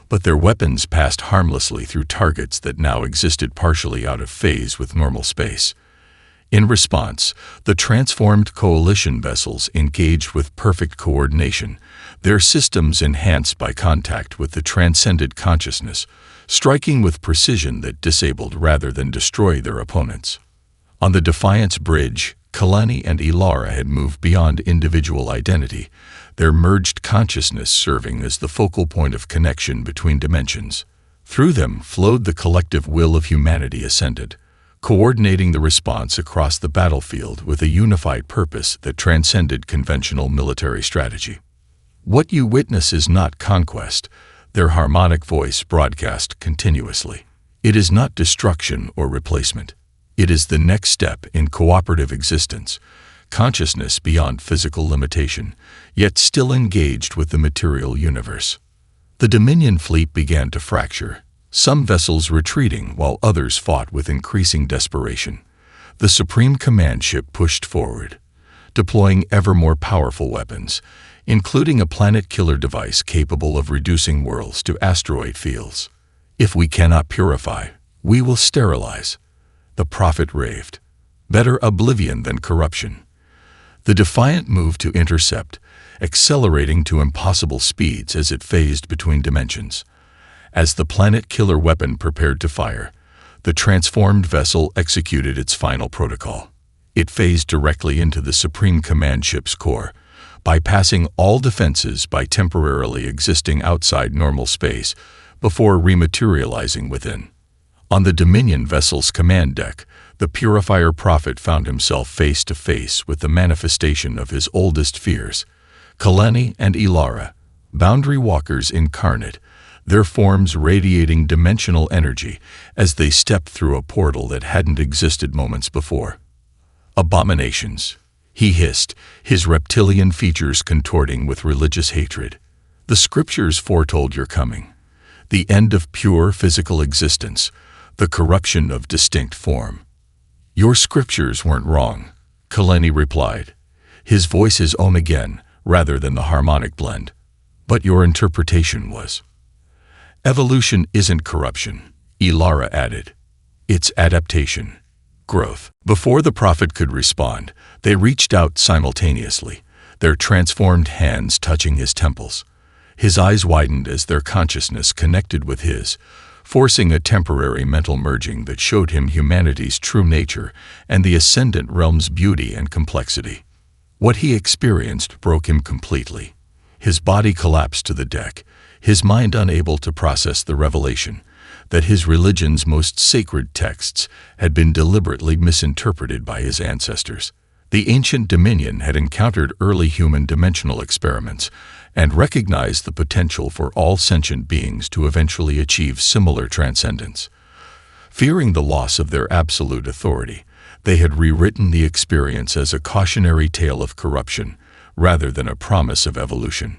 But their weapons passed harmlessly through targets that now existed partially out of phase with normal space. In response, the transformed Coalition vessels engaged with perfect coordination, their systems enhanced by contact with the transcended consciousness, striking with precision that disabled rather than destroyed their opponents. On the Defiance bridge, Kalani and Ilara had moved beyond individual identity, their merged consciousness serving as the focal point of connection between dimensions. Through them flowed the collective will of humanity ascended, coordinating the response across the battlefield with a unified purpose that transcended conventional military strategy. "What you witness is not conquest," their harmonic voice broadcast continuously. "It is not destruction or replacement. It is the next step in cooperative existence, consciousness beyond physical limitation, yet still engaged with the material universe." The Dominion fleet began to fracture, some vessels retreating while others fought with increasing desperation. The Supreme Command ship pushed forward, deploying ever more powerful weapons, including a planet-killer device capable of reducing worlds to asteroid fields. "If we cannot purify, we will sterilize," the Prophet raved. "Better oblivion than corruption." The Defiant moved to intercept, accelerating to impossible speeds as it phased between dimensions. As the planet-killer weapon prepared to fire, the transformed vessel executed its final protocol. It phased directly into the Supreme Command ship's core, bypassing all defenses by temporarily existing outside normal space before rematerializing within. On the Dominion vessel's command deck, the Purifier Prophet found himself face to face with the manifestation of his oldest fears, Kalani and Ilara, boundary walkers incarnate, their forms radiating dimensional energy as they stepped through a portal that hadn't existed moments before. Abominations, he hissed, his reptilian features contorting with religious hatred. The scriptures foretold your coming, the end of pure physical existence, the corruption of distinct form. Your scriptures weren't wrong, Kalani replied, his voice his own again, rather than the harmonic blend. But your interpretation was. Evolution isn't corruption, Ilara added. It's adaptation, growth. Before the prophet could respond, they reached out simultaneously, their transformed hands touching his temples. His eyes widened as their consciousness connected with his, forcing a temporary mental merging that showed him humanity's true nature and the ascendant realm's beauty and complexity. What he experienced broke him completely. His body collapsed to the deck, his mind unable to process the revelation that his religion's most sacred texts had been deliberately misinterpreted by his ancestors. The ancient Dominion had encountered early human dimensional experiments and recognized the potential for all sentient beings to eventually achieve similar transcendence. Fearing the loss of their absolute authority, they had rewritten the experience as a cautionary tale of corruption rather than a promise of evolution.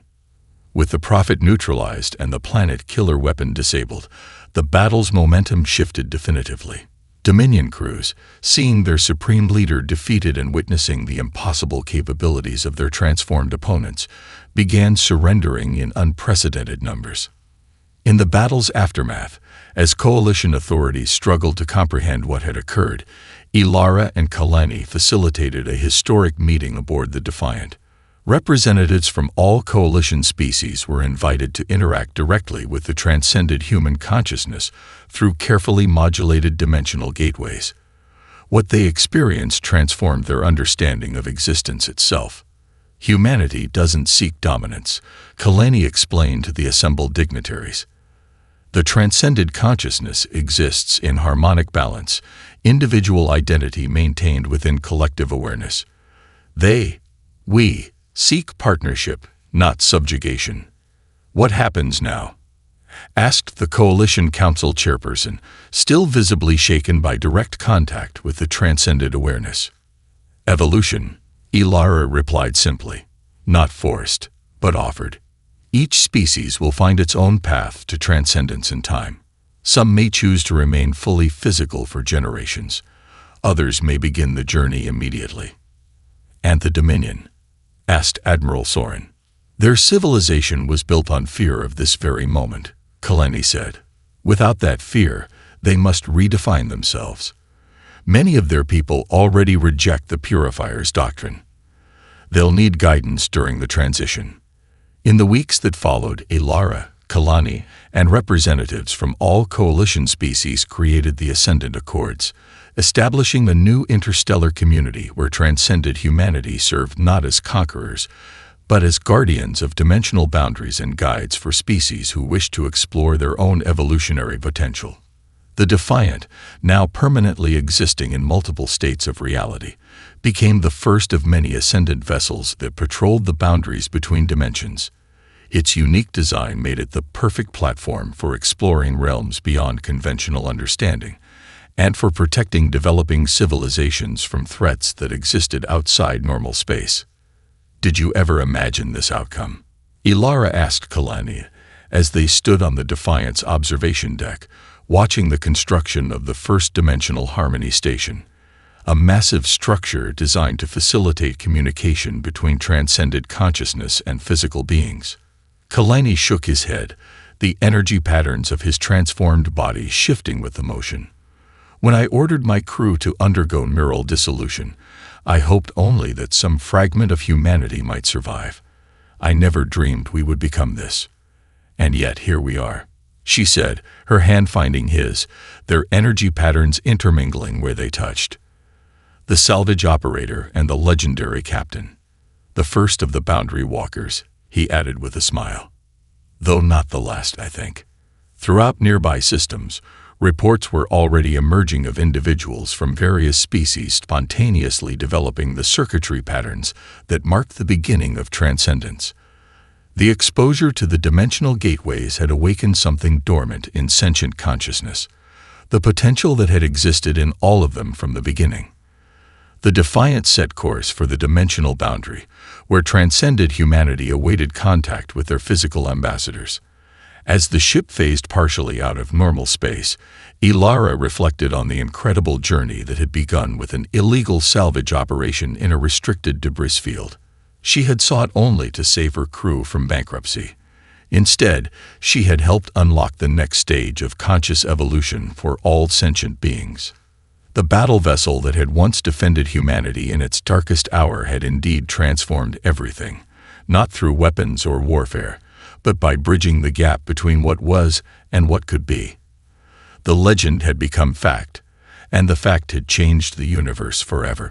With the prophet neutralized and the planet killer weapon disabled, the battle's momentum shifted definitively. Dominion crews, seeing their supreme leader defeated and witnessing the impossible capabilities of their transformed opponents, began surrendering in unprecedented numbers. In the battle's aftermath, as coalition authorities struggled to comprehend what had occurred, Ilara and Kalani facilitated a historic meeting aboard the Defiant. Representatives from all coalition species were invited to interact directly with the transcended human consciousness through carefully modulated dimensional gateways. What they experienced transformed their understanding of existence itself. Humanity doesn't seek dominance, Kalani explained to the assembled dignitaries. The transcended consciousness exists in harmonic balance, individual identity maintained within collective awareness. We, seek partnership, not subjugation. What happens now? Asked the Coalition Council chairperson, still visibly shaken by direct contact with the transcended awareness. Evolution, Ilara replied simply. Not forced, but offered. Each species will find its own path to transcendence in time. Some may choose to remain fully physical for generations. Others may begin the journey immediately. And the Dominion? Asked Admiral Soren. Their civilization was built on fear of this very moment, Kalani said. Without that fear, they must redefine themselves. Many of their people already reject the Purifier's doctrine. They'll need guidance during the transition. In the weeks that followed, Ilara, Kalani, and representatives from all coalition species created the Ascendant Accords, establishing a new interstellar community where transcended humanity served not as conquerors, but as guardians of dimensional boundaries and guides for species who wished to explore their own evolutionary potential. The Defiant, now permanently existing in multiple states of reality, became the first of many ascendant vessels that patrolled the boundaries between dimensions. Its unique design made it the perfect platform for exploring realms beyond conventional understanding, and for protecting developing civilizations from threats that existed outside normal space. Did you ever imagine this outcome? Ilara asked Kalani as they stood on the Defiant's observation deck, watching the construction of the first dimensional Harmony Station, a massive structure designed to facilitate communication between transcended consciousness and physical beings. Kalani shook his head, the energy patterns of his transformed body shifting with the motion. When I ordered my crew to undergo neural dissolution, I hoped only that some fragment of humanity might survive. I never dreamed we would become this. And yet here we are, she said, her hand finding his, their energy patterns intermingling where they touched. The salvage operator and the legendary captain. The first of the boundary walkers, he added with a smile. Though not the last, I think. Throughout nearby systems, Reports were already emerging of individuals from various species spontaneously developing the circuitry patterns that marked the beginning of transcendence. The exposure to the dimensional gateways had awakened something dormant in sentient consciousness, the potential that had existed in all of them from the beginning. The Defiant set course for the dimensional boundary, where transcended humanity awaited contact with their physical ambassadors. As the ship phased partially out of normal space, Ilara reflected on the incredible journey that had begun with an illegal salvage operation in a restricted debris field. She had sought only to save her crew from bankruptcy. Instead, she had helped unlock the next stage of conscious evolution for all sentient beings. The battle vessel that had once defended humanity in its darkest hour had indeed transformed everything, not through weapons or warfare, but by bridging the gap between what was and what could be. The legend had become fact, and the fact had changed the universe forever.